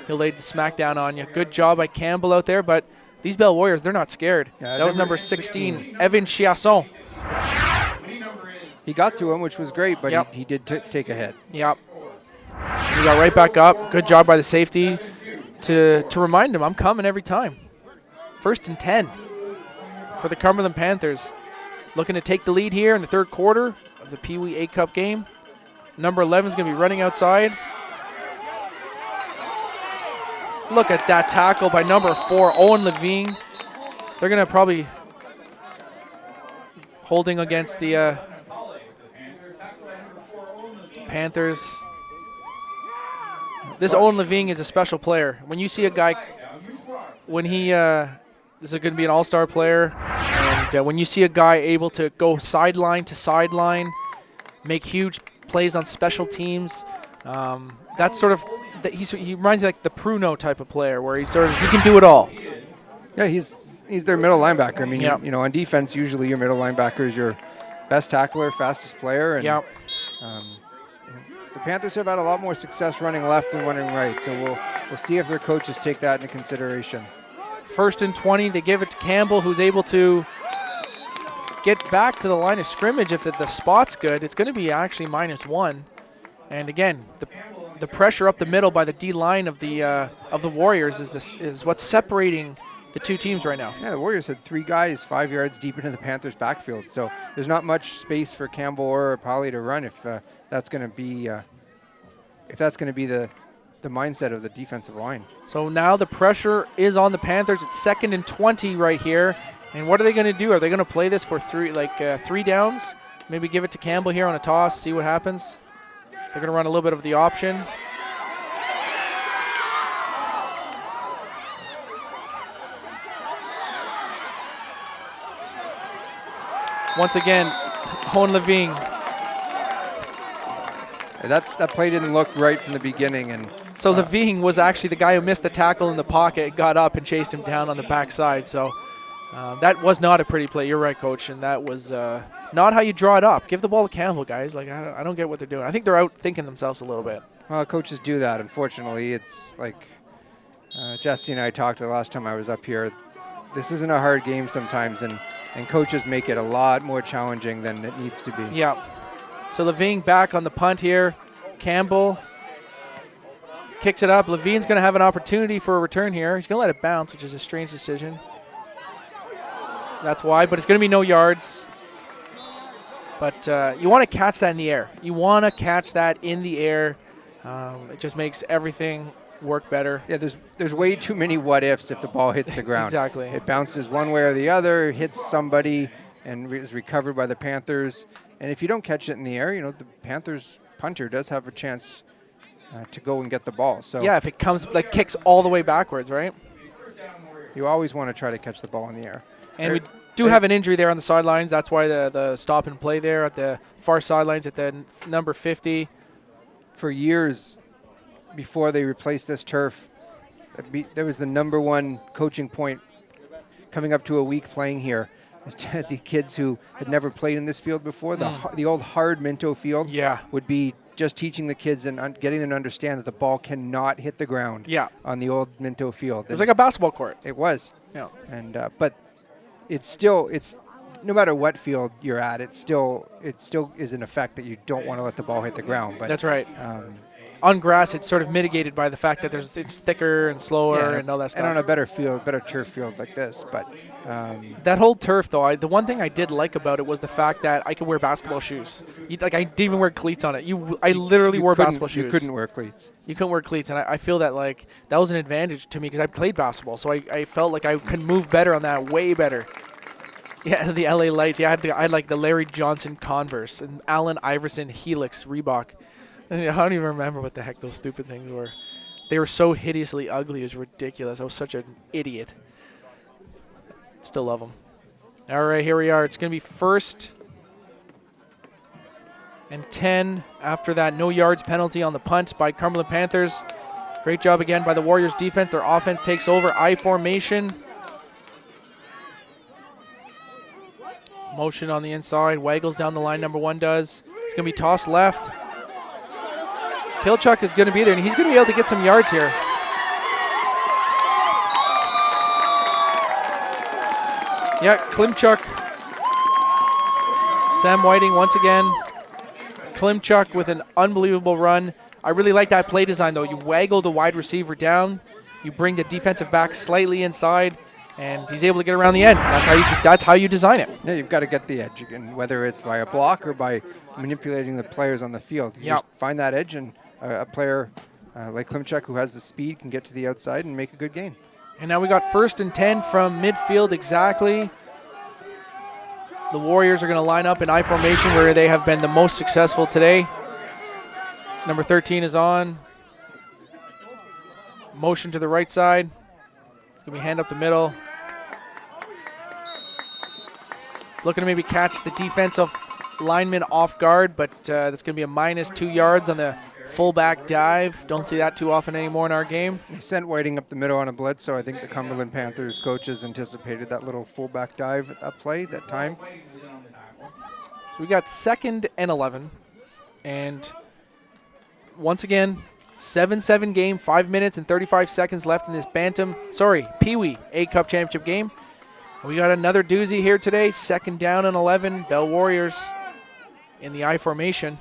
he'll lay the smack down on you. Good job by Campbell out there, but these Bell Warriors, they're not scared. Yeah, that was number 16, Evan Chiasson. He got to him, which was great, but he did take a hit. Yep. He got right back up. Good job by the safety to remind him, I'm coming every time. 1st and 10 for the Cumberland Panthers. Looking to take the lead here in the 3rd quarter of the PEEWEE A Cup game. Number 11 is going to be running outside. Look at that tackle by number 4, Owen Levine. They're going to probably holding against the Panthers. This Owen Levine is a special player. When you see a guy, this is going to be an all-star player, and when you see a guy able to go sideline to sideline, make huge plays on special teams, that's sort of he reminds me like the Pruno type of player, where he can do it all. Yeah, he's their middle linebacker. I mean, on defense, usually your middle linebacker is your best tackler, fastest player, and the Panthers have had a lot more success running left than running right, so we'll see if their coaches take that into consideration. 1st and 20, they give it to Campbell, who's able to get back to the line of scrimmage. If the spot's good, it's going to be actually -1. And again, the pressure up the middle by the D line of the Warriors is what's separating the two teams right now. Yeah, the Warriors had 3 guys 5 yards deep into the Panthers' backfield, so there's not much space for Campbell or Pauly to run if that's going to be the mindset of the defensive line. So now the pressure is on the Panthers. It's 2nd and 20 right here. And what are they going to do? Are they going to play this for 3 downs? Maybe give it to Campbell here on a toss, see what happens. They're going to run a little bit of the option. Once again, Hone Levine. That play didn't look right from the beginning. And so Levine was actually the guy who missed the tackle in the pocket, got up and chased him down on the backside. So that was not a pretty play. You're right, Coach, and that was not how you draw it up. Give the ball to Campbell, guys. Like I don't get what they're doing. I think they're out thinking themselves a little bit. Well, coaches do that. Unfortunately, it's like Jesse and I talked the last time I was up here. This isn't a hard game sometimes, and coaches make it a lot more challenging than it needs to be. Yeah. So Levine back on the punt here. Campbell kicks it up. Levine's going to have an opportunity for a return here. He's going to let it bounce, which is a strange decision. That's why, but it's going to be no yards. But you want to catch that in the air. You want to catch that in the air. It just makes everything work better. Yeah, there's way too many what-ifs if the ball hits the ground. Exactly. It bounces one way or the other, hits somebody, and is recovered by the Panthers. And if you don't catch it in the air, you know, the Panthers punter does have a chance to go and get the ball. So yeah, if it comes, like, kicks all the way backwards, right? You always want to try to catch the ball in the air. And we do have an injury there on the sidelines. That's why the stop and play there at the far sidelines at the number 50. For years before they replaced this turf, there was the #1 coaching point coming up to a week playing here. The kids who had never played in this field before, the old hard Minto field, would be just teaching the kids and getting them to understand that the ball cannot hit the ground on the old Minto field. It was like a basketball court. It was. Yeah. And but it's no matter what field you're at, it still is an effect that you don't want to let the ball hit the ground. But that's right. On grass, it's sort of mitigated by the fact that it's thicker and slower and all that stuff. And on a better turf field like this, but that whole turf, though, the one thing I did like about it was the fact that I could wear basketball shoes. I didn't even wear cleats on it. I literally wore basketball shoes. You couldn't wear cleats. You couldn't wear cleats, and I feel that that was an advantage to me because I played basketball, so I felt like I could move better on that, way better. Yeah, the LA Lights. Yeah, I had like the Larry Johnson Converse and Allen Iverson Helix Reebok. And I don't even remember what the heck those stupid things were. They were so hideously ugly. It was ridiculous. I was such an idiot. Still love them. All right, here we are. It's going to be 1st and 10 after that no yards penalty on the punt by Cumberland Panthers. Great job again by the Warriors defense. Their offense takes over I formation. Motion on the inside. Waggles down the line, #1 does. It's going to be tossed left. Kilchuk is going to be there, and he's going to be able to get some yards here. Yeah, Klimchuk. Sam Whiting once again. Klimchuk with an unbelievable run. I really like that play design, though. You waggle the wide receiver down. You bring the defensive back slightly inside, and he's able to get around the end. That's how you design it. Yeah, you've got to get the edge, and whether it's by a block or by manipulating the players on the field. You just find that edge, and a player like Klimchuk, who has the speed, can get to the outside and make a good gain. And now we got 1st and 10 from midfield exactly. The Warriors are going to line up in I formation where they have been the most successful today. Number 13 is on. Motion to the right side. It's going to be hand up the middle. Looking to maybe catch the defensive lineman off guard, but that's going to be a -2 yards on the fullback dive. Don't see that too often anymore in our game. He sent Whiting up the middle on a blitz, so I think the Cumberland Panthers coaches anticipated that little fullback dive at that play, that time. So we got 2nd and 11, and once again, 7-7 game, 5 minutes and 35 seconds left in this PEEWEE A-Cup Championship game. We got another doozy here today. 2nd down and 11. Bell Warriors in the I formation.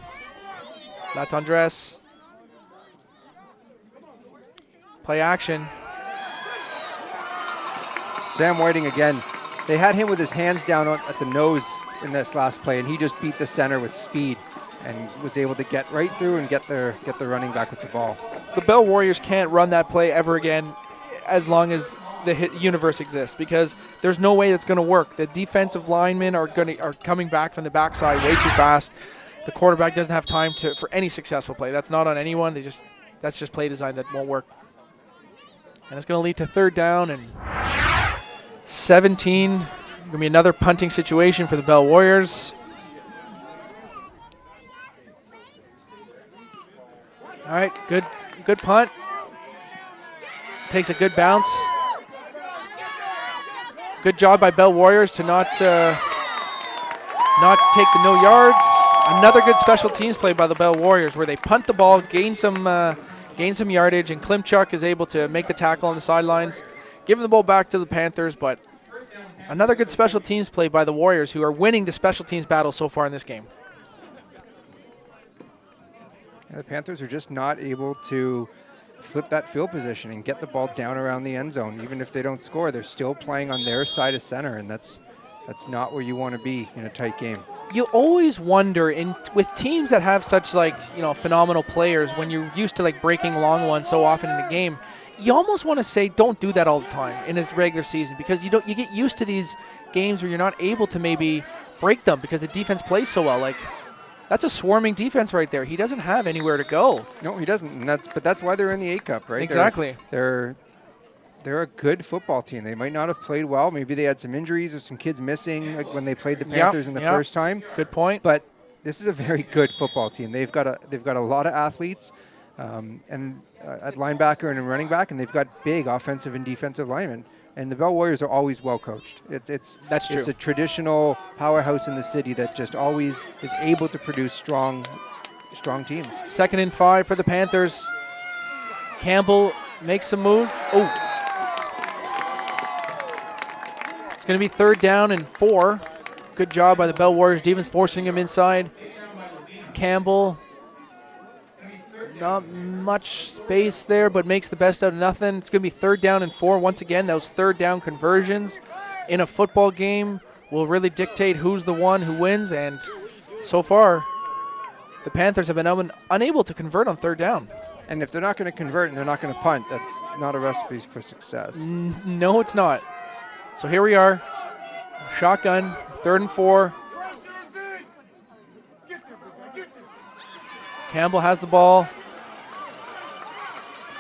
La Tendresse. Play action. Sam Whiting again. They had him with his hands down at the nose in this last play, and he just beat the center with speed and was able to get right through and get the running back with the ball. The Bell Warriors can't run that play ever again as long as the universe exists, because there's no way that's going to work. The defensive linemen are coming back from the backside way too fast. The quarterback doesn't have time for any successful play. That's not on anyone. That's just play design that won't work. And it's going to lead to 3rd down and 17. Going to be another punting situation for the Bell Warriors. All right, good punt. Takes a good bounce. Good job by Bell Warriors to not take the no yards. Another good special teams play by the Bell Warriors where they punt the ball, gain some yardage, and Klimchuk is able to make the tackle on the sidelines, giving the ball back to the Panthers. But another good special teams play by the Warriors, who are winning the special teams battle so far in this game. The Panthers are just not able to flip that field position and get the ball down around the end zone. Even if they don't score, they're still playing on their side of center, and that's not where you want to be in a tight game. You always wonder with teams that have such phenomenal players, when you're used to breaking long ones so often in a game, you almost want to say don't do that all the time in a regular season, because you get used to these games where you're not able to maybe break them because the defense plays so well. That's a swarming defense right there. He doesn't have anywhere to go. No, he doesn't. And that's why they're in the A-Cup, right? Exactly. They're a good football team. They might not have played well. Maybe they had some injuries or some kids missing when they played the Panthers in the first time. Good point. But this is a very good football team. They've got a lot of athletes and at linebacker and in running back, and they've got big offensive and defensive linemen. And the Bell Warriors are always well coached. That's true. It's a traditional powerhouse in the city that just always is able to produce strong teams. 2nd and 5 for the Panthers. Campbell makes some moves. Oh. It's going to be 3rd down and 4. Good job by the Bell Warriors defense, forcing him inside. Campbell. Not much space there, but makes the best out of nothing. It's going to be 3rd down and 4. Once again, those 3rd down conversions in a football game will really dictate who's the one who wins. And so far, the Panthers have been unable to convert on 3rd down. And if they're not going to convert and they're not going to punt, that's not a recipe for success. No, it's not. So here we are. Shotgun, 3rd and 4. Campbell has the ball.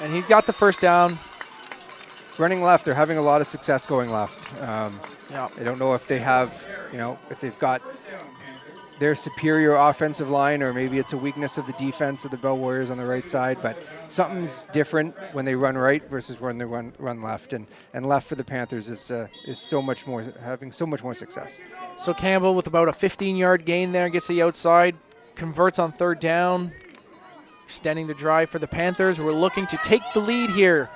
And he's got the 1st down. Running left, they're having a lot of success going left. I don't know if they have, if they've got their superior offensive line, or maybe it's a weakness of the defense of the Bell Warriors on the right side, but something's different when they run right versus when they run left. And left for the Panthers is so much more, having so much more success. So Campbell with about a 15-yard gain there, gets the outside, converts on 3rd down. Extending the drive for the Panthers. We're looking to take the lead here.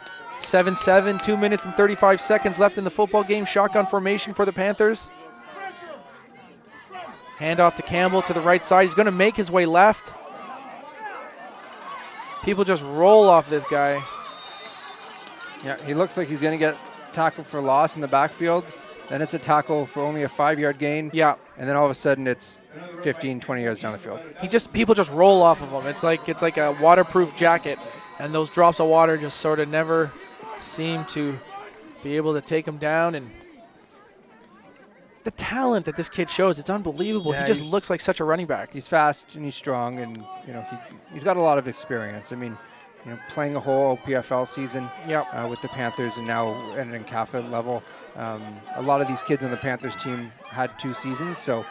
7-7, 2 minutes and 35 seconds left in the football game. Shotgun formation for the Panthers. Handoff to Campbell to the right side. He's going to make his way left. People just roll off this guy. Yeah, he looks like he's going to get tackled for loss in the backfield. Then it's a tackle for only a 5-yard gain. Yeah. And then all of a sudden it's 15, 20 yards down the field. People just roll off of him. It's like a waterproof jacket, and those drops of water just sort of never seem to be able to take him down. And the talent that this kid shows, it's unbelievable. Yeah, he just looks like such a running back. He's fast and he's strong, and he's got a lot of experience. I mean, playing a whole PFL season with the Panthers, and now at an NCAFA level. A lot of these kids on the Panthers team had 2 seasons, so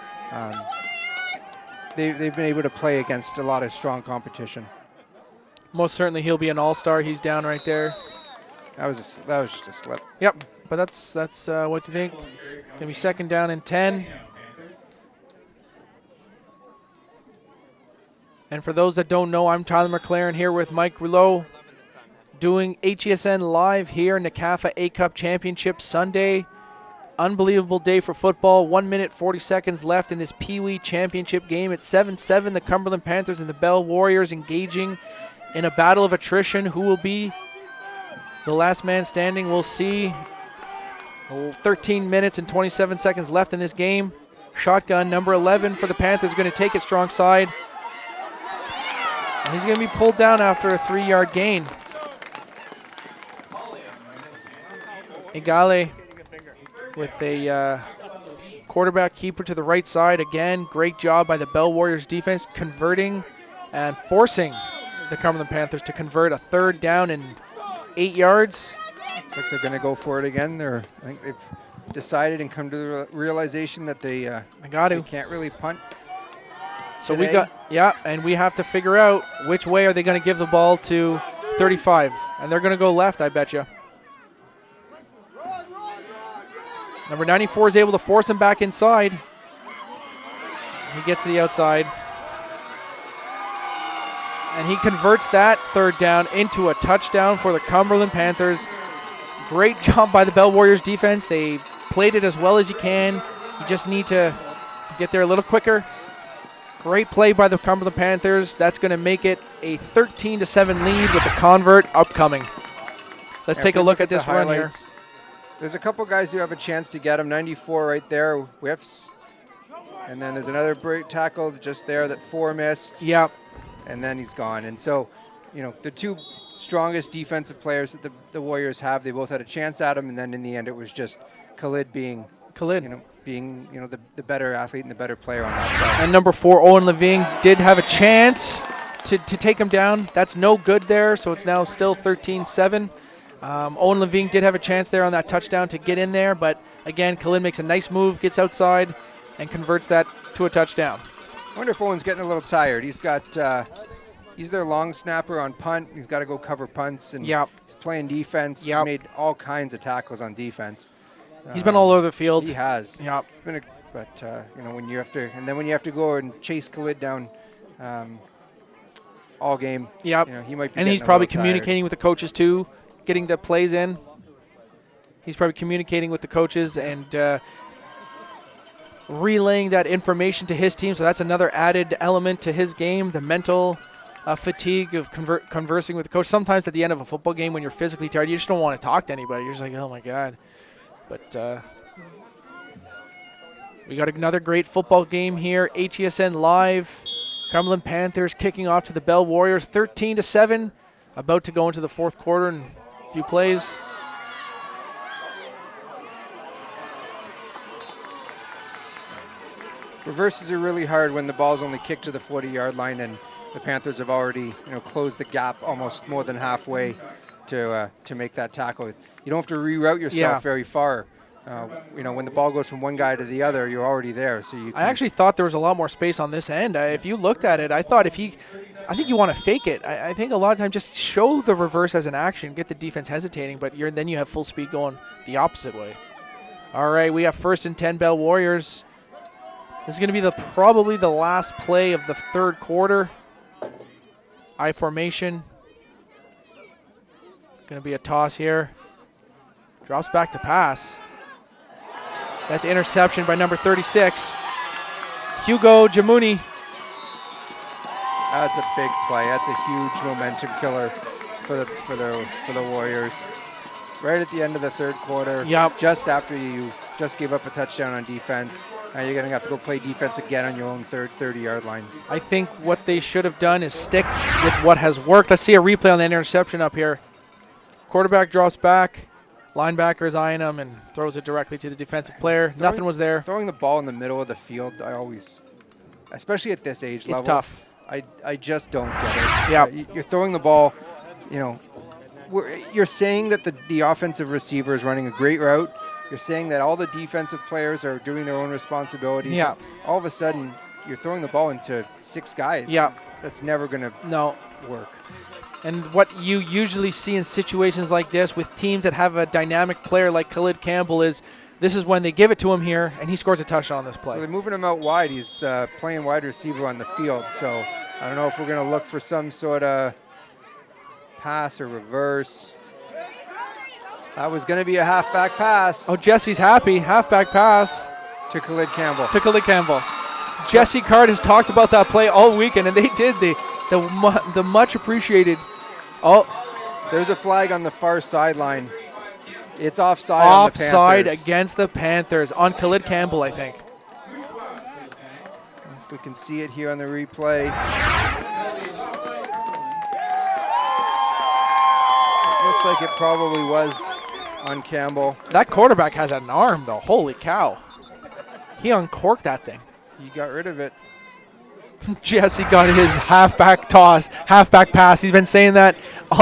they've been able to play against a lot of strong competition. Most certainly he'll be an all-star. He's down right there. That was just a slip. Yep, but that's what you think. Gonna be 2nd down and 10. And for those that don't know, I'm Tyler McLaren here with Mike Rouleau, doing HESN live here in the NCAFA A-Cup Championship Sunday. Unbelievable day for football. 1 minute, 40 seconds left in this PEEWEE Championship game. It's 7-7, the Cumberland Panthers and the Bell Warriors engaging in a battle of attrition. Who will be the last man standing? We'll see. 13 minutes and 27 seconds left in this game. Shotgun, number 11 for the Panthers, going to take it strong side. And he's going to be pulled down after a 3-yard gain. Igale with a quarterback keeper to the right side. Again, great job by the Bell Warriors defense converting and forcing the Cumberland Panthers to convert a 3rd down and 8 yards. Looks like they're going to go for it again. I think they've decided and come to the realization that they can't really punt. So and we have to figure out which way are they going to give the ball to 35. And they're going to go left, I bet you. Number 94 is able to force him back inside. He gets to the outside. And he converts that 3rd down into a touchdown for the Cumberland Panthers. Great job by the Bell Warriors defense. They played it as well as you can. You just need to get there a little quicker. Great play by the Cumberland Panthers. That's going to make it a 13-7 lead with the convert upcoming. Let's take a look at this run here. There's a couple guys who have a chance to get him. 94 right there, whiffs. And then there's another break tackle just there that 4 missed. Yep. And then he's gone. And so, the two strongest defensive players that the Warriors have, they both had a chance at him. And then in the end, it was just Khalid being the better athlete and the better player on that play. And number 4, Owen Levine, did have a chance to take him down. That's no good there, so it's now still 13-7. Owen Levine did have a chance there on that touchdown to get in there, but again, Khalid makes a nice move, gets outside, and converts that to a touchdown. I wonder if Owen's getting a little tired. He's their long snapper on punt. He's got to go cover punts, and he's playing defense. Yep. Made all kinds of tackles on defense. He's been all over the field. He has. Yep. It's been when you have to go and chase Khalid down all game. Yep. He might be. And he's probably communicating with the coaches too, getting the plays in. He's probably communicating with the coaches and relaying that information to his team. So that's another added element to his game, the mental fatigue of conversing with the coach. Sometimes at the end of a football game when you're physically tired, you just don't want to talk to anybody. You're just like, oh my God. But we got another great football game here. HESN live. Cumberland Panthers kicking off to the Bell Warriors, 13-7. About to go into the 4th quarter in a few plays. Reverses are really hard when the ball's only kicked to the 40-yard line, and the Panthers have already closed the gap almost more than halfway to make that tackle. You don't have to reroute yourself very far. When the ball goes from one guy to the other, you're already there. So I actually thought there was a lot more space on this end. If you looked at it, I think you want to fake it. I think a lot of times just show the reverse as an action, get the defense hesitating, but then you have full speed going the opposite way. All right, we have 1st and 10 Bell Warriors. This is going to be probably the last play of the 3rd quarter. I formation. Going to be a toss here. Drops back to pass. That's interception by number 36. Hugo Jamuni. That's a big play. That's a huge momentum killer for the Warriors. Right at the end of the 3rd quarter. Yep. Just after you just gave up a touchdown on defense. Now you're going to have to go play defense again on your own 30-yard line. I think what they should have done is stick with what has worked. Let's see a replay on that interception up here. Quarterback drops back. Linebacker is eyeing him and throws it directly to the defensive player. Nothing was there. Throwing the ball in the middle of the field, especially at this age level. It's tough. I just don't get it. Yeah. You're throwing the ball, you're saying that the offensive receiver is running a great route. You're saying that all the defensive players are doing their own responsibilities. Yeah. All of a sudden, you're throwing the ball into 6 guys. Yeah. That's never going to work. And what you usually see in situations like this with teams that have a dynamic player like Khalid Campbell is this is when they give it to him here, and he scores a touchdown on this play. So they're moving him out wide. He's playing wide receiver on the field. So I don't know if we're going to look for some sort of pass or reverse. That was going to be a halfback pass. Oh, Jesse's happy. Halfback pass. To Khalid Campbell. Jesse Card has talked about that play all weekend, and they did the much appreciated. Oh, there's a flag on the far sideline. It's offside on the Panthers. Offside against the Panthers on Khalid Campbell, I think. If we can see it here on the replay. It looks like it probably was on Campbell. That quarterback has an arm, though. Holy cow. He uncorked that thing. He got rid of it. Jesse got his halfback pass. He's been saying that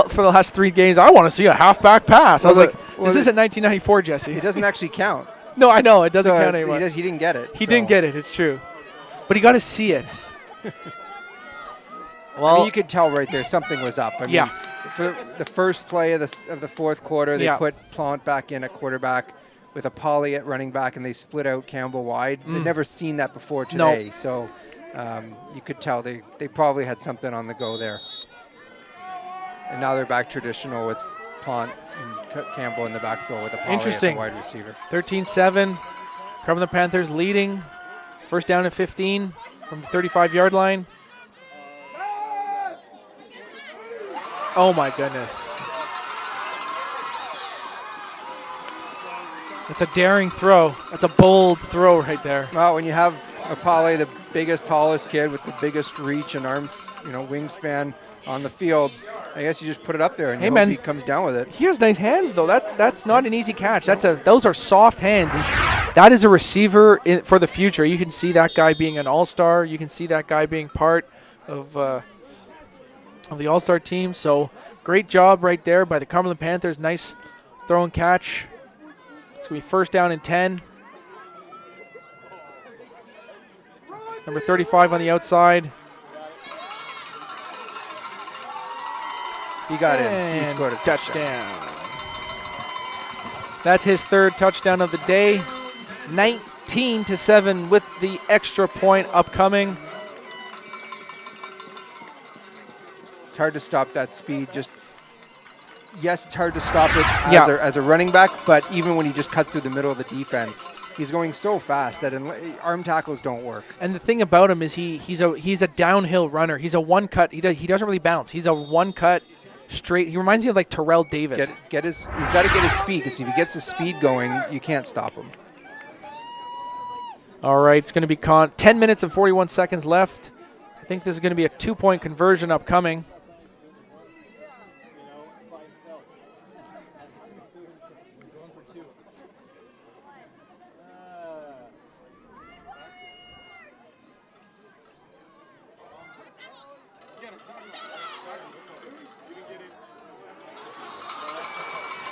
for the last 3 games. I want to see a halfback pass. I was like, this isn't 1994, Jesse. It doesn't actually count. No, I know. It doesn't count anymore. He didn't get it. He didn't get it. It's true. But he got to see it. Well, I mean, you could tell right there something was up. I mean, for the first play of the fourth quarter, they put Plant back in at quarterback with a Poly at running back, and they split out Campbell wide. They'd never seen that before today. Nope. So you could tell they probably had something on the go there. And now they're back traditional with Plant and Campbell in the backfield with a Poly as the wide receiver. 13-7. Cumberland Panthers leading. First down at 15 from the 35-yard line. Oh, my goodness. It's a daring throw. That's a bold throw right there. Well, when you have a Poly, the biggest, tallest kid with the biggest reach and arms, wingspan on the field, I guess you just put it up there and hope he comes down with it. He has nice hands, though. That's not an easy catch. Those are soft hands. And that is a receiver for the future. You can see that guy being an all-star. You can see that guy being part of the all-star team. So great job right there by the Cumberland Panthers. Nice throw and catch. It's going to be first down and 10. Number 35 on the outside. He got in. He scored a touchdown. That's his 3rd touchdown of the day. 19-7 with the extra point upcoming. It's hard to stop that speed. Yes, it's hard to stop it as a running back, but even when he just cuts through the middle of the defense, he's going so fast that arm tackles don't work. And the thing about him is he's a downhill runner. He's a one cut. He doesn't really bounce. He's a one cut straight. He reminds me of like Terrell Davis. He's got to get his speed, because if he gets his speed going, you can't stop him. All right, it's going to be 10 minutes and 41 seconds left. I think this is going to be a 2-point conversion upcoming.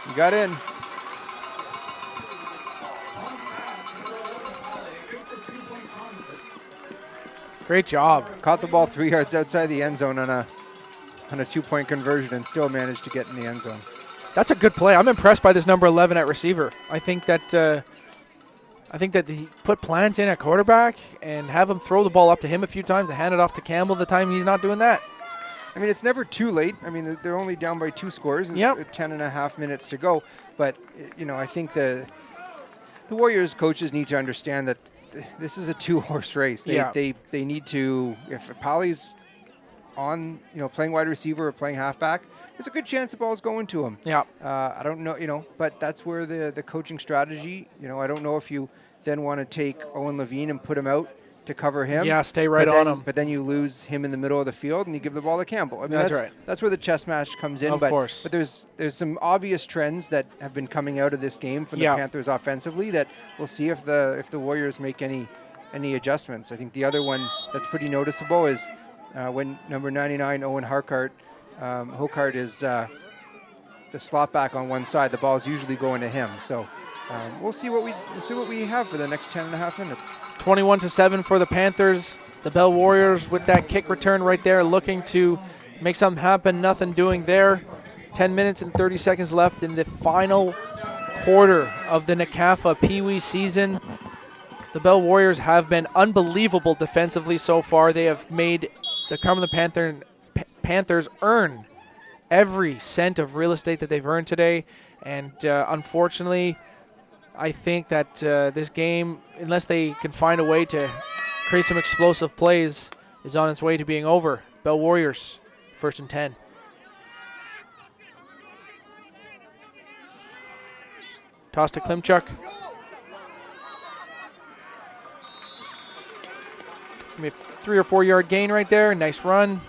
You got in. Great job. Caught the ball 3 yards outside the end zone on a 2-point conversion and still managed to get in the end zone. That's a good play. I'm impressed by this number 11 at receiver. I think that he put Plant in at quarterback and have him throw the ball up to him a few times and hand it off to Campbell the time he's not doing that. I mean, it's never too late. I mean, they're only down by 2 scores and 10.5 minutes to go. But, I think the Warriors coaches need to understand that this is a 2-horse race. They need to, if Poly's on, playing wide receiver or playing halfback, there's a good chance the ball's going to him. Yeah. I don't know, but that's where the coaching strategy, I don't know if you then want to take Owen Levine and put him out to cover him. Yeah, stay right on him. But then you lose him in the middle of the field and you give the ball to Campbell. I mean, that's right. That's where the chess match comes in. Of course. But there's some obvious trends that have been coming out of this game from the Panthers offensively that we'll see if the Warriors make any adjustments. I think the other one that's pretty noticeable is when number 99 Owen Hokart is the slot back on one side. The ball is usually going to him. So we'll see what we have for the next 10.5 minutes. 21-7 for the Panthers. The Bell Warriors with that kick return right there, looking to make something happen. Nothing doing there. 10 minutes and 30 seconds left in the final quarter of the NCAFA PEEWEE season. The Bell Warriors have been unbelievable defensively so far. They have made the Cumberland Panthers earn every cent of real estate that they've earned today. And unfortunately, I think that this game, unless they can find a way to create some explosive plays, is on its way to being over. Bell Warriors, 1st and 10. Toss to Klimchuk. It's going to be a 3 or 4 yard gain right there. Nice run.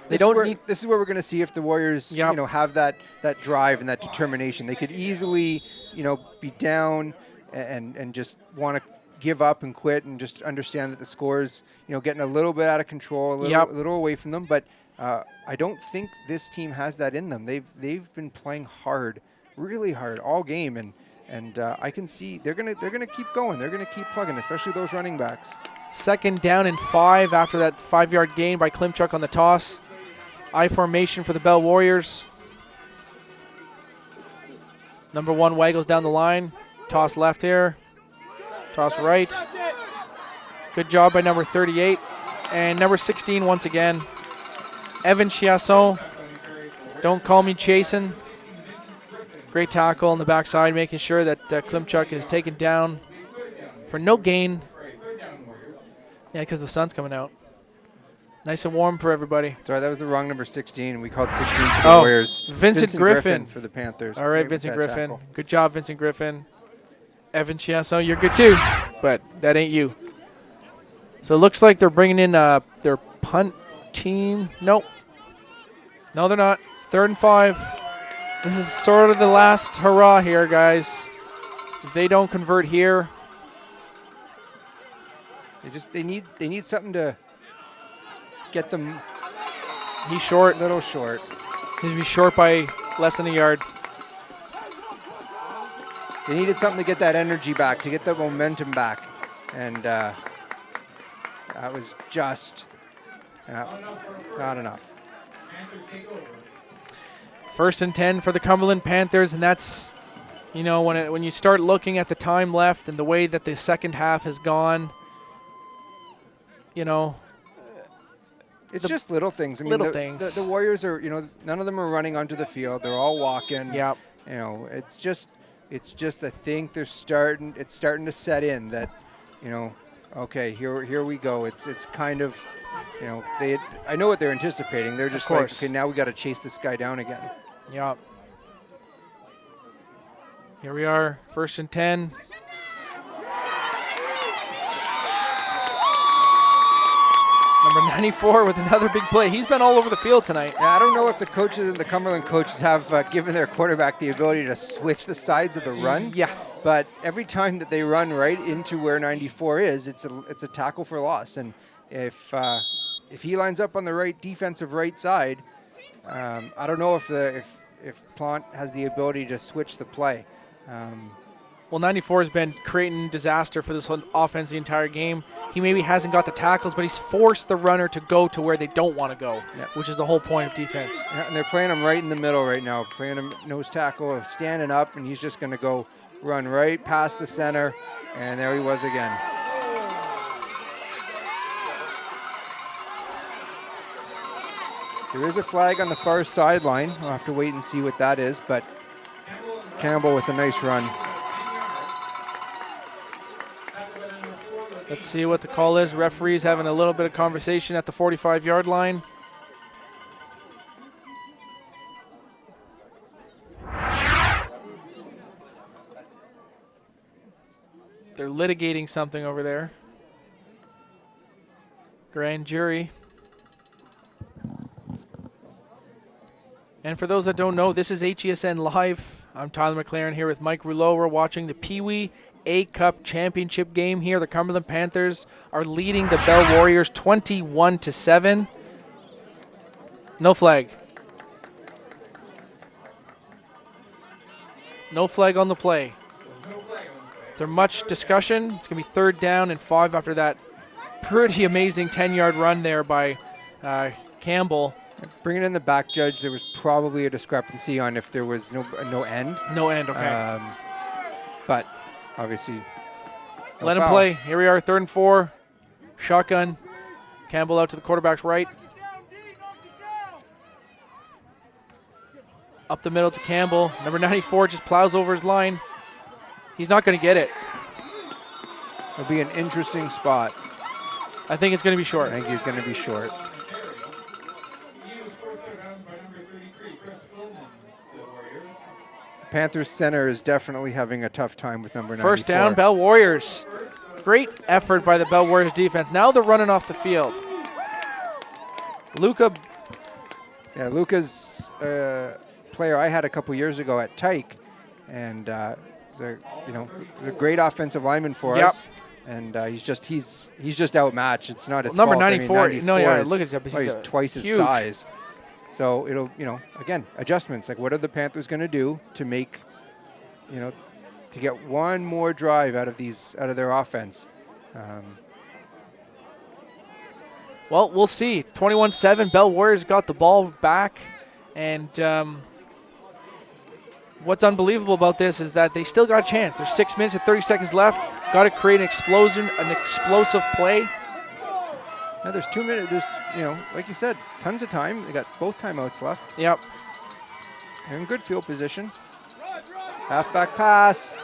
This is where we're going to see if the Warriors, have that drive and that determination. They could easily, be down and just want to give up and quit and just understand that the score's, getting a little bit out of control, a little away from them. But I don't think this team has that in them. They've been playing hard, really hard all game, and I can see they're gonna keep going. They're gonna keep plugging, especially those running backs. 2nd down and 5 after that 5 yard gain by Klimchuk on the toss. I formation for the Bell Warriors. Number 1 waggles down the line. Toss left here. Toss right. Good job by number 38. And number 16 once again. Evan Chiasson. Don't call me Chasen. Great tackle on the backside, making sure that Klimchuk is taken down for no gain. Yeah, because the sun's coming out. Nice and warm for everybody. Sorry, that was the wrong number 16. We called 16 for the Warriors. Vincent Griffin for the Panthers. All right, Vincent Griffin. Tackle. Good job, Vincent Griffin. Evan Chiasson, you're good too, but that ain't you. So it looks like they're bringing in their punt team. Nope. No, they're not. It's 3rd and 5. This is sort of the last hurrah here, guys. If they don't convert here, they need something to get them. He's short. A little short. He's going to be short by less than a yard. They needed something to get that energy back, to get that momentum back. And that was just not enough. 1st and 10 for the Cumberland Panthers, and that's, when you start looking at the time left and the way that the second half has gone, it's just little things. I mean, little things. The Warriors are, none of them are running onto the field. They're all walking. Yeah. It's just I think it's starting to set in that, okay, here we go. It's kind of, I know what they're anticipating. They're just like, okay, now we got to chase this guy down again. Yeah. Here we are, 1st and 10. Number 94 with another big play. He's been all over the field tonight. Yeah, I don't know if the Cumberland coaches have given their quarterback the ability to switch the sides of the run. Yeah. But every time that they run right into where 94 is, it's a tackle for loss. And if he lines up on the right defensive right side, I don't know if Plant has the ability to switch the play. Well, 94 has been creating disaster for this offense the entire game. He maybe hasn't got the tackles, but he's forced the runner to go to where they don't want to go, which is the whole point of defense. Yeah, and they're playing him right in the middle right now, playing him nose tackle, standing up, and he's just going to go run right past the center, and there he was again. There is a flag on the far sideline. We'll have to wait and see what that is, but Campbell with a nice run. Let's see what the call is. Referee's having a little bit of conversation at the 45-yard line. They're litigating something over there. Grand jury. And for those that don't know, this is HESN Live. I'm Tyler McLaren here with Mike Rouleau. We're watching the PEEWEE A-Cup Championship game here. The Cumberland Panthers are leading the Bell Warriors 21-7. No flag. No flag on the play. After much discussion, it's going to be 3rd down and 5 after that pretty amazing 10-yard run there by Campbell. Bringing in the back judge, there was probably a discrepancy on if there was no end. No end, okay. But obviously, let him play. Here we are, 3rd and 4. Shotgun. Campbell out to the quarterback's right. Up the middle to Campbell. Number 94 just plows over his line. He's not going to get it. It'll be an interesting spot. I think it's going to be short. I think he's going to be short. Panthers center is definitely having a tough time with number 94. First down, Bell Warriors. Great effort by the Bell Warriors defense. Now they're running off the field. Luca. Yeah, Luca's player I had a couple years ago at Tyke, and a great offensive lineman for us. And he's just outmatched. It's not his number fault. 94. I mean, 94 no, yeah, is, look at that. he's twice his size. So it'll, again, adjustments. Like, what are the Panthers going to do to make, to get one more drive out of their offense? Well, we'll see. 21-7. Bell Warriors got the ball back, and what's unbelievable about this is that they still got a chance. There's 6 minutes and 30 seconds left. Got to create an explosive play. Now there's 2 minutes. There's, like you said, tons of time. They got both timeouts left. Yep. They're in good field position. Halfback pass.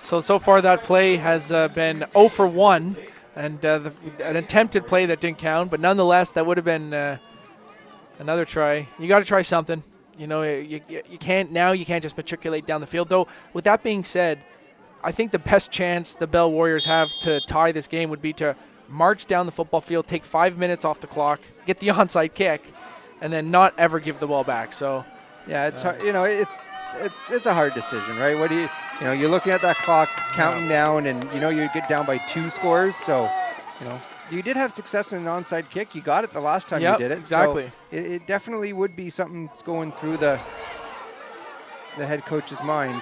So far that play has been 0 for 1, and an attempted play that didn't count, but nonetheless that would have been another try. You got to try something. You can't just matriculate down the field. Though, with that being said, I think the best chance the Bell Warriors have to tie this game would be to march down the football field, take 5 minutes off the clock, get the onside kick, and then not ever give the ball back. So, yeah, it's hard, it's a hard decision, right? What do you're looking at that clock counting down, and you get down by 2 scores. So, you did have success in an onside kick. You got it the last time you did it. Exactly. So it definitely would be something that's going through the head coach's mind.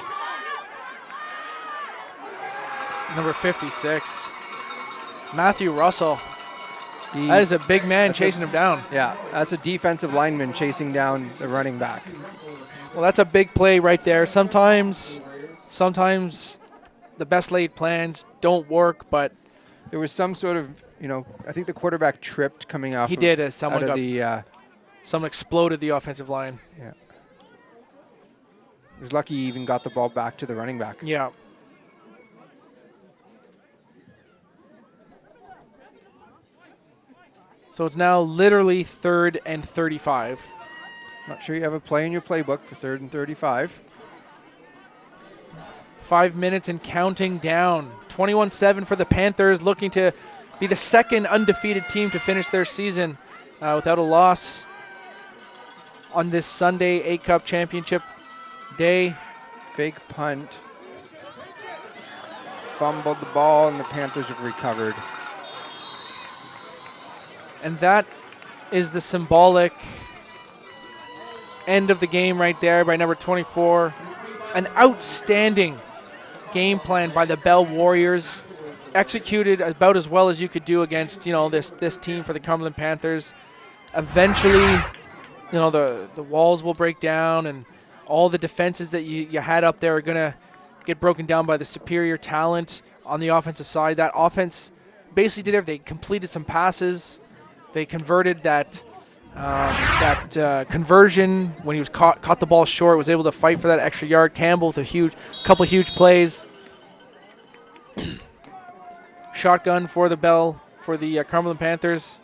Number 56, Matthew Russell. That is a big man chasing him down. Yeah, that's a defensive lineman chasing down the running back. Well, that's a big play right there. Sometimes the best laid plans don't work, but there was some sort of, I think the quarterback tripped coming off. He did, as someone exploded the offensive line. Yeah. He was lucky he even got the ball back to the running back. Yeah. So it's now literally 3rd and 35. Not sure you have a play in your playbook for 3rd and 35. 5 minutes and counting down. 21-7 for the Panthers, looking to be the second undefeated team to finish their season without a loss on this Sunday A-Cup Championship day. Fake punt. Fumbled the ball, and the Panthers have recovered. And that is the symbolic end of the game right there by number 24. An outstanding game plan by the Bell Warriors, executed about as well as you could do against this team for the Cumberland Panthers. Eventually, the walls will break down, and all the defenses that you had up there are going to get broken down by the superior talent on the offensive side. That offense basically did everything. They completed some passes. They converted that conversion when he was caught the ball short, was able to fight for that extra yard. Campbell with a couple huge plays. Shotgun for the Cumberland Panthers.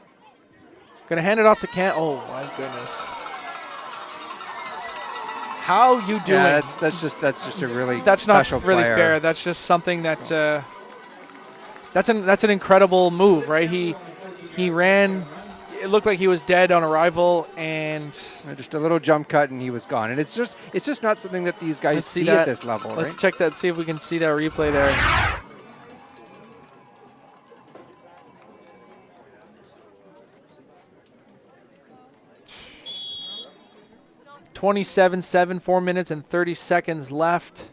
Going to hand it off to Oh my goodness! How you doing? Yeah, that's just a really that's not special really player. fair. That's just something that's an incredible move, right? He ran. It looked like he was dead on arrival, and just a little jump cut, and he was gone. And it's just not something that these guys see at this level. Let's check that. See if we can see that replay there. 27-7, 4 minutes and 30 seconds left.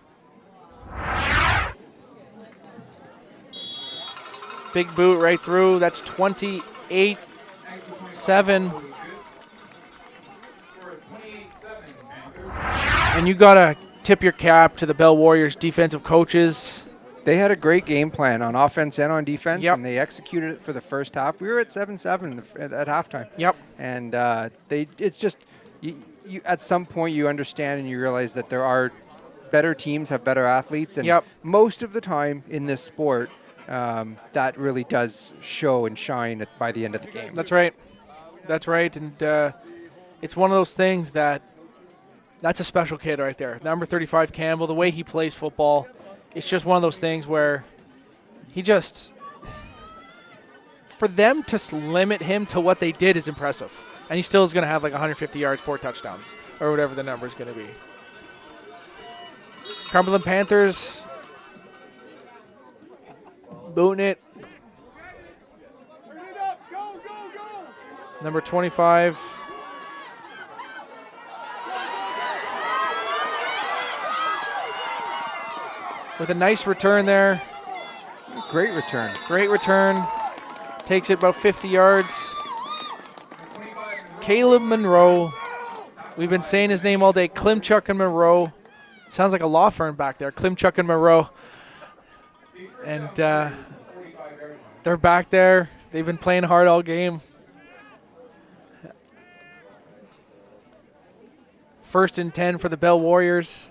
Big boot right through. That's 28-7. And you got to tip your cap to the Bell Warriors defensive coaches. They had a great game plan on offense and on defense, Yep. and they executed it for the first half. We were at 7-7 at halftime. Yep. And it's just you at some point you understand and you realize that there are better teams, have better athletes, and Yep. most of the time in this sport, that really does show and shine by the end of the game. That's right. That's right. And it's one of those things that's a special kid right there. Number 35, Campbell, the way he plays football, it's just one of those things where for them to limit him to what they did is impressive. And he still is going to have like 150 yards, 4 touchdowns, or whatever the number is going to be. Cumberland Panthers booting it. Number 25. With a nice return there. Great return. Great return. Takes it about 50 yards. Caleb Monroe. We've been saying his name all day. Klimchuk and Monroe. Sounds like a law firm back there. Klimchuk and Monroe. And they're back there. They've been playing hard all game. First and 10 for the Bell Warriors.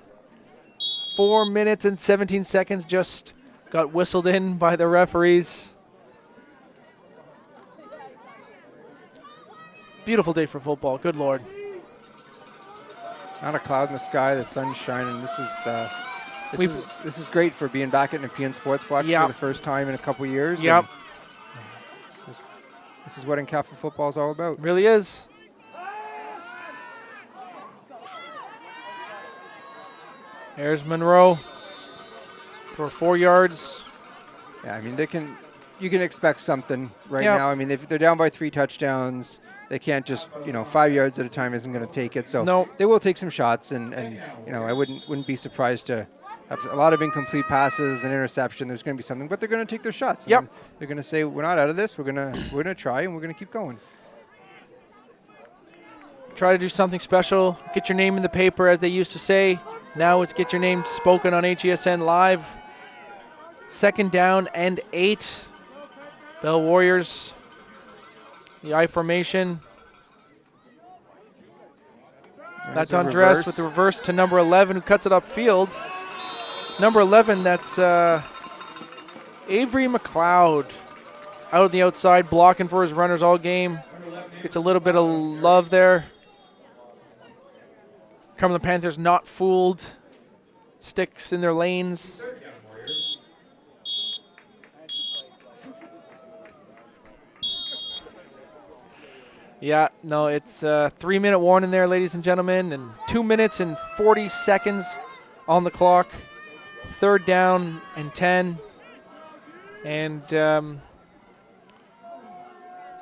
4 minutes and 17 seconds just got whistled in by the referees. Beautiful day for football. Good Lord. Not a cloud in the sky. The sun's shining. This is great for being back at Nepean Sportsplex for the first time in a couple years. Yep. This is what NCAFA football is all about. It really is. There's Monroe for 4 yards. Yeah, I mean you can expect something right now. I mean if they're down by 3 touchdowns, they can't just 5 yards at a time isn't going to take it. So they will take some shots, and I wouldn't be surprised to have a lot of incomplete passes and interception. There's going to be something, but they're going to take their shots. Yep. They're going to say we're not out of this. We're gonna try and we're going to keep going. Try to do something special. Get your name in the paper, as they used to say. Now it's get your name spoken on HESN Live. 2nd down and 8. Bell Warriors. The I formation. That's Andres with the reverse to number 11, who cuts it upfield. Number 11, that's Avery McLeod. Out on the outside, blocking for his runners all game. Gets a little bit of love there. Cumberland Panthers not fooled. Sticks in their lanes. Yeah, no, it's a 3-minute warning there, ladies and gentlemen, and 2 minutes and 40 seconds on the clock. 3rd down and 10. And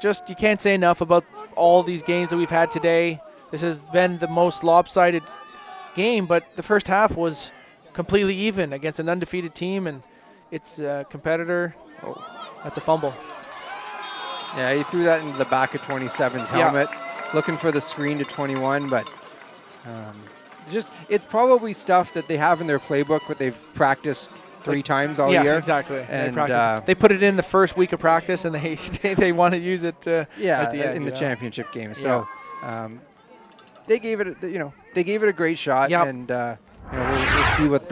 just you can't say enough about all these games that we've had today. This has been the most lopsided game, but the first half was completely even against an undefeated team and its competitor. Oh, that's a fumble. Yeah, he threw that into the back of 27's helmet, looking for the screen to 21, but it's probably stuff that they have in their playbook, but they've practiced 3 times all year. Yeah, exactly. And they put it in the first week of practice, and they want to use it at the end, in the championship game. So they gave it a great shot, and we'll see what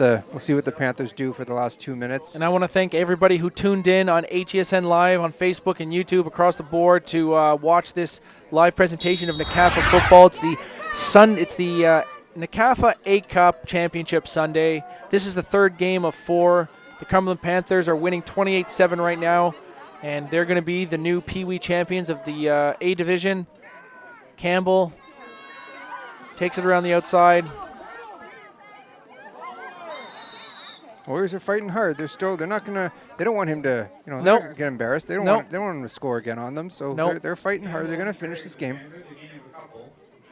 the Panthers do for the last 2 minutes. And I want to thank everybody who tuned in on HESN Live on Facebook and YouTube across the board to watch this live presentation of NCAFA football. It's the NCAFA A Cup Championship Sunday. This is the 3rd game of 4. The Cumberland Panthers are winning 28-7 right now, and they're going to be the new PEEWEE champions of the A Division. Campbell takes it around the outside. Warriors are fighting hard. They don't want him to, get embarrassed. They don't want him to score again on them. So they're fighting hard. They're going to finish this game.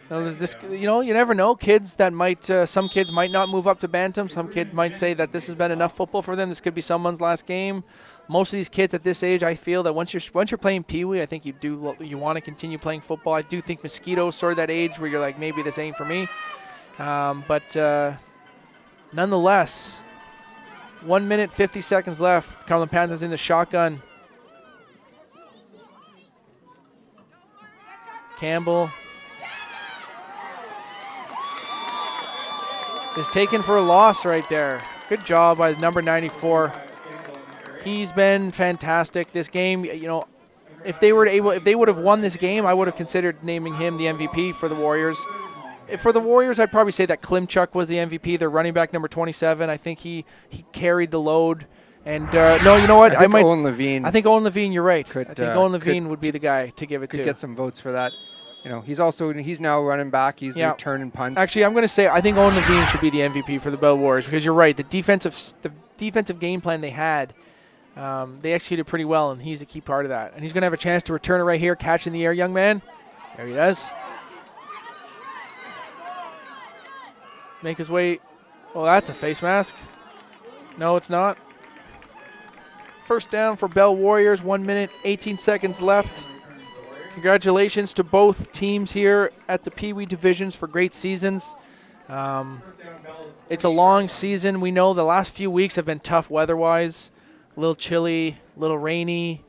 You never know. Kids that some kids might not move up to bantam. Some kid might say that this has been enough football for them. This could be someone's last game. Most of these kids at this age, I feel that once you're playing PEEWEE, I think you want to continue playing football. I do think Mosquito's sort of that age where you're like, maybe this ain't for me. But nonetheless, 1 minute, 50 seconds left. Cumberland Panthers in the shotgun. Campbell is taken for a loss right there. Good job by number 94. He's been fantastic this game. You know, if they would have won this game, I would have considered naming him the MVP for the Warriors. For the Warriors, I'd probably say that Klimchuk was the MVP. Their running back, number 27. I think he carried the load. And no, you know what? I think Owen Levine. I think Owen Levine. You're right. I think Owen Levine would be the guy to give it to. Could get some votes for that. You know, he's now running back. He's returning punts. Actually, I'm going to say I think Owen Levine should be the MVP for the Bell Warriors because you're right. The defensive game plan they had, they executed pretty well, and he's a key part of that. And he's going to have a chance to return it right here, catch in the air, young man. There he does. Make his way. Oh, that's a face mask. No, it's not. First down for Bell Warriors. 1 minute, 18 seconds left. Congratulations to both teams here at the PEEWEE divisions for great seasons. It's a long season. We know the last few weeks have been tough weather-wise. A little chilly, a little rainy,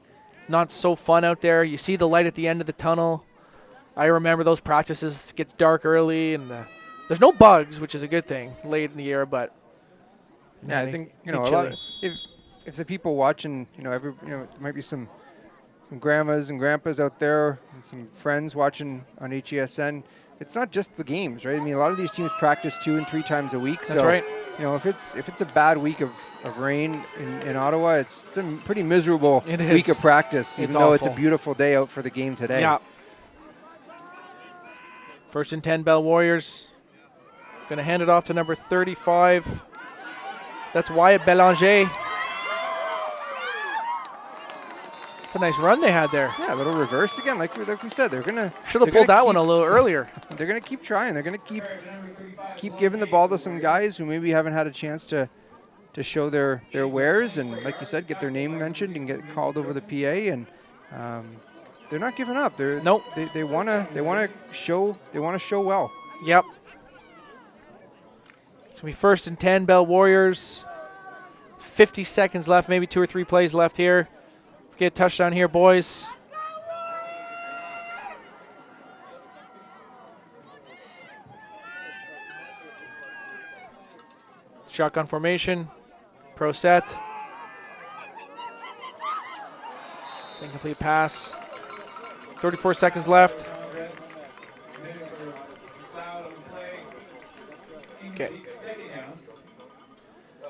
not so fun out there. You see the light at the end of the tunnel. I remember those practices. It gets dark early, and there's no bugs, which is a good thing late in the year. But yeah, I think a lot. If the people watching, there might be some grandmas and grandpas out there and some friends watching on HESN. It's not just the games, right? I mean, a lot of these teams practice 2 and 3 times a week. That's right. If it's a bad week of rain in Ottawa, it's a pretty miserable week of practice, even though it's a beautiful day out for the game today. Yeah. 1st and 10, Bell Warriors. Going to hand it off to number 35. That's Wyatt Belanger. It's a nice run they had there. Yeah, a little reverse again, like we said. They're gonna should have pulled that one a little earlier. They're gonna keep trying. They're gonna keep giving the ball to some guys who maybe haven't had a chance to show their wares, and like you said, get their name mentioned and get called over the PA. And they're not giving up. They wanna show well. Yep. It's gonna be 1st and 10, Bell Warriors. 50 seconds left, maybe 2 or 3 plays left here. Let's get a touchdown here, boys. Shotgun formation. Pro set. It's an incomplete pass. 34 seconds left. Okay.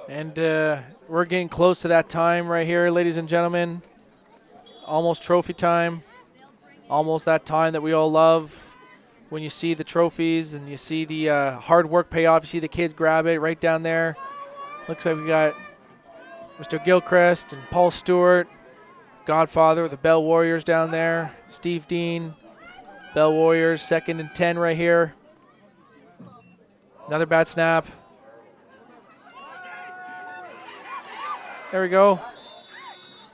And we're getting close to that time right here, ladies and gentlemen. Almost trophy time. Almost that time that we all love when you see the trophies and you see the hard work pay off. You see the kids grab it right down there. Looks like we got Mr. Gilchrist and Paul Stewart, Godfather of the Bell Warriors down there. Steve Dean, Bell Warriors, 2nd and 10 right here. Another bad snap. There we go.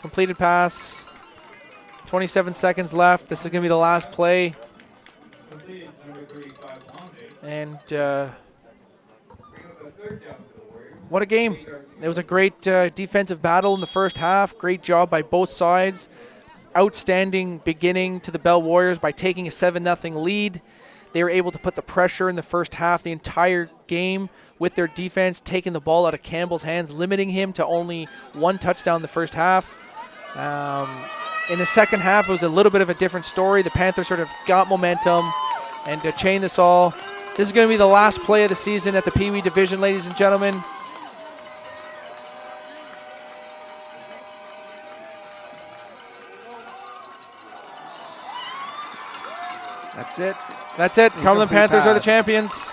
Completed pass. 27 seconds left. This is going to be the last play. And what a game. It was a great defensive battle in the first half. Great job by both sides. Outstanding beginning to the Bell Warriors by taking a 7-0 lead. They were able to put the pressure in the first half the entire game with their defense, taking the ball out of Campbell's hands, limiting him to only 1 touchdown in the first half. In the second half, it was a little bit of a different story. The Panthers sort of got momentum, and to chain this all, this is going to be the last play of the season at the PEEWEE division, ladies and gentlemen. That's it. That's it. Cumberland Panthers are the champions.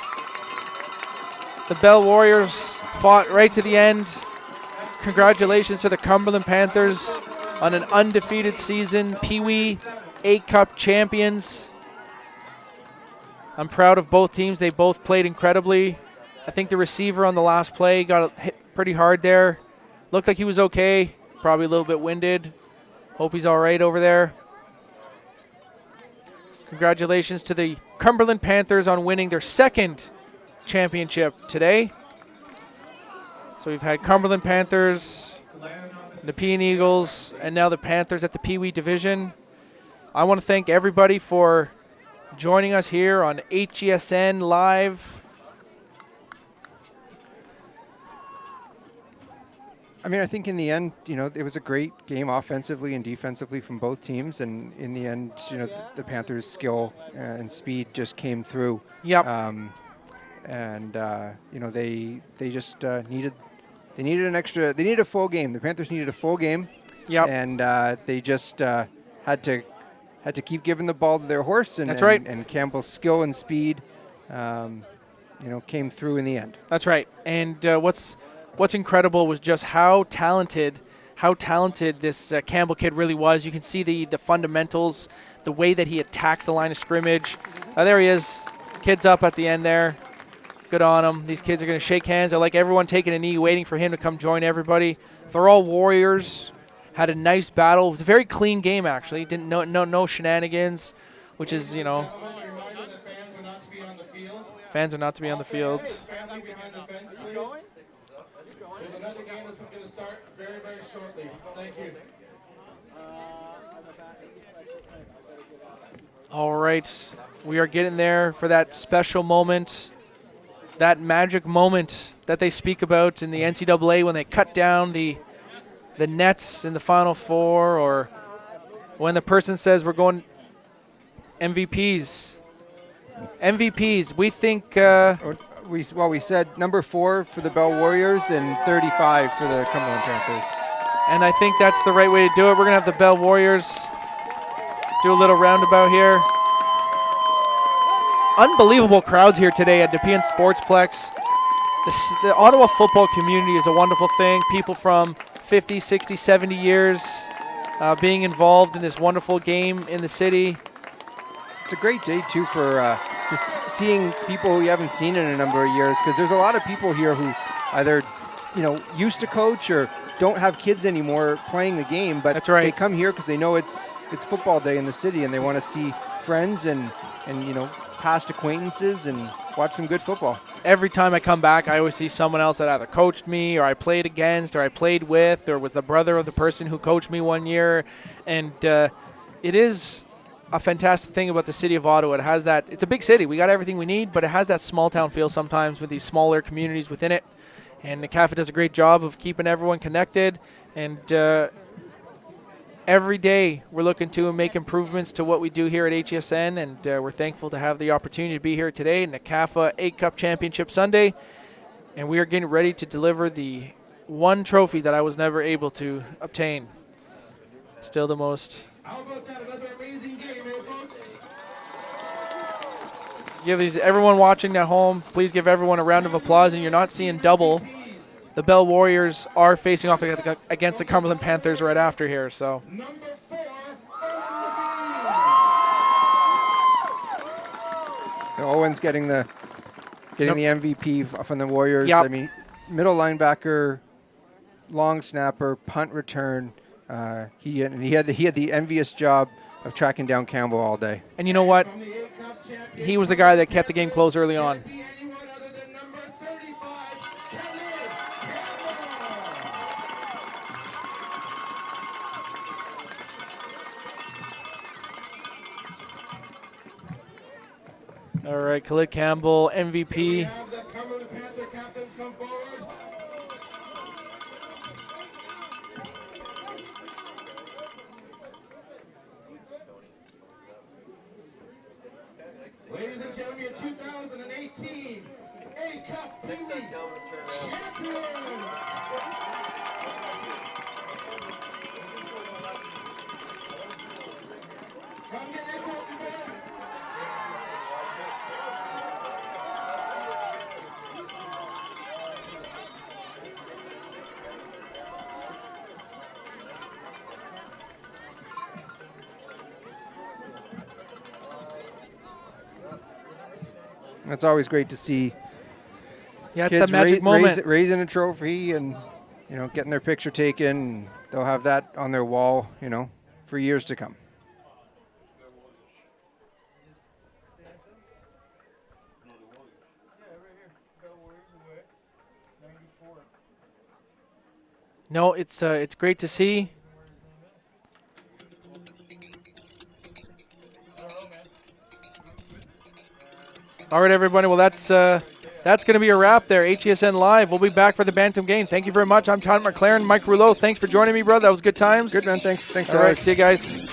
The Bell Warriors fought right to the end. Congratulations to the Cumberland Panthers on an undefeated season. PEEWEE A-Cup champions. I'm proud of both teams. They both played incredibly. I think the receiver on the last play got hit pretty hard there. Looked like he was okay. Probably a little bit winded. Hope he's all right over there. Congratulations to the Cumberland Panthers on winning their 2nd championship today. So we've had Cumberland Panthers, Nepean Eagles, and now the Panthers at the PEEWEE division. I want to thank everybody for joining us here on HESN Live. I mean, I think in the end, it was a great game offensively and defensively from both teams. And in the end, the Panthers' skill and speed just came through. Yep. They just needed a full game. The Panthers needed a full game. Yep. And they just had to keep giving the ball to their horse. And, That's right. And Campbell's skill and speed, came through in the end. That's right. And what's incredible was just how talented this Campbell kid really was. You can see the fundamentals, the way that he attacks the line of scrimmage. There he is. Kid's up at the end there. Good on him. These kids are going to shake hands. I like everyone taking a knee, waiting for him to come join everybody. They're all warriors. Had a nice battle. It was a very clean game, actually. Didn't no shenanigans, which is, fans are not to be on the field. There's another game that's going to start very, very shortly. Thank you. All right. We are getting there for that special moment, that magic moment that they speak about in the NCAA when they cut down the nets in the Final Four, or when the person says we're going MVPs. MVPs. We think... We said number 4 for the Bell Warriors and 35 for the Cumberland Panthers. And I think that's the right way to do it. We're going to have the Bell Warriors do a little roundabout here. Unbelievable crowds here today at Nepean Sportsplex. The Ottawa football community is a wonderful thing. People from 50, 60, 70 years being involved in this wonderful game in the city. It's a great day, too, for just seeing people who you haven't seen in a number of years, because there's a lot of people here who either, used to coach or don't have kids anymore playing the game, but that's right. They come here because they know it's football day in the city and they want to see friends and past acquaintances and watch some good football. Every time I come back, I always see someone else that either coached me or I played against or I played with or was the brother of the person who coached me one year. And it is a fantastic thing about the city of Ottawa. It has that, it's a big city. We got everything we need, but it has that small town feel sometimes with these smaller communities within it. And NCAFA does a great job of keeping everyone connected. And every day we're looking to make improvements to what we do here at HESN. And we're thankful to have the opportunity to be here today in the NCAFA 8 Cup Championship Sunday. And we are getting ready to deliver the one trophy that I was never able to obtain. Still the most... How about that? Another amazing game, folks? Everyone watching at home, please give everyone a round of applause. And you're not seeing double. The Bell Warriors are facing off against the Cumberland Panthers right after here. So. Number 4. So Owen's getting the MVP from the Warriors. Yep. I mean, middle linebacker, long snapper, punt return. He had the envious job of tracking down Campbell all day. And you know what? He was the guy that kept the game close early on. All right, Khalid Campbell, MVP. Have the Cumberland Panther captains come forward. Ladies and gentlemen, your 2018 A-Cup PEEWEE champions. Come get your trophy, boys. It's always great to see Yeah, it's kids that magic moment. raising a trophy and getting their picture taken. They'll have that on their wall, for years to come. No, it's great to see. All right, everybody. Well, that's going to be a wrap there. HESN Live. We'll be back for the Bantam game. Thank you very much. I'm Todd McLaren. Mike Rouleau, thanks for joining me, brother. That was good times. Good, man. Thanks. All right, see you guys.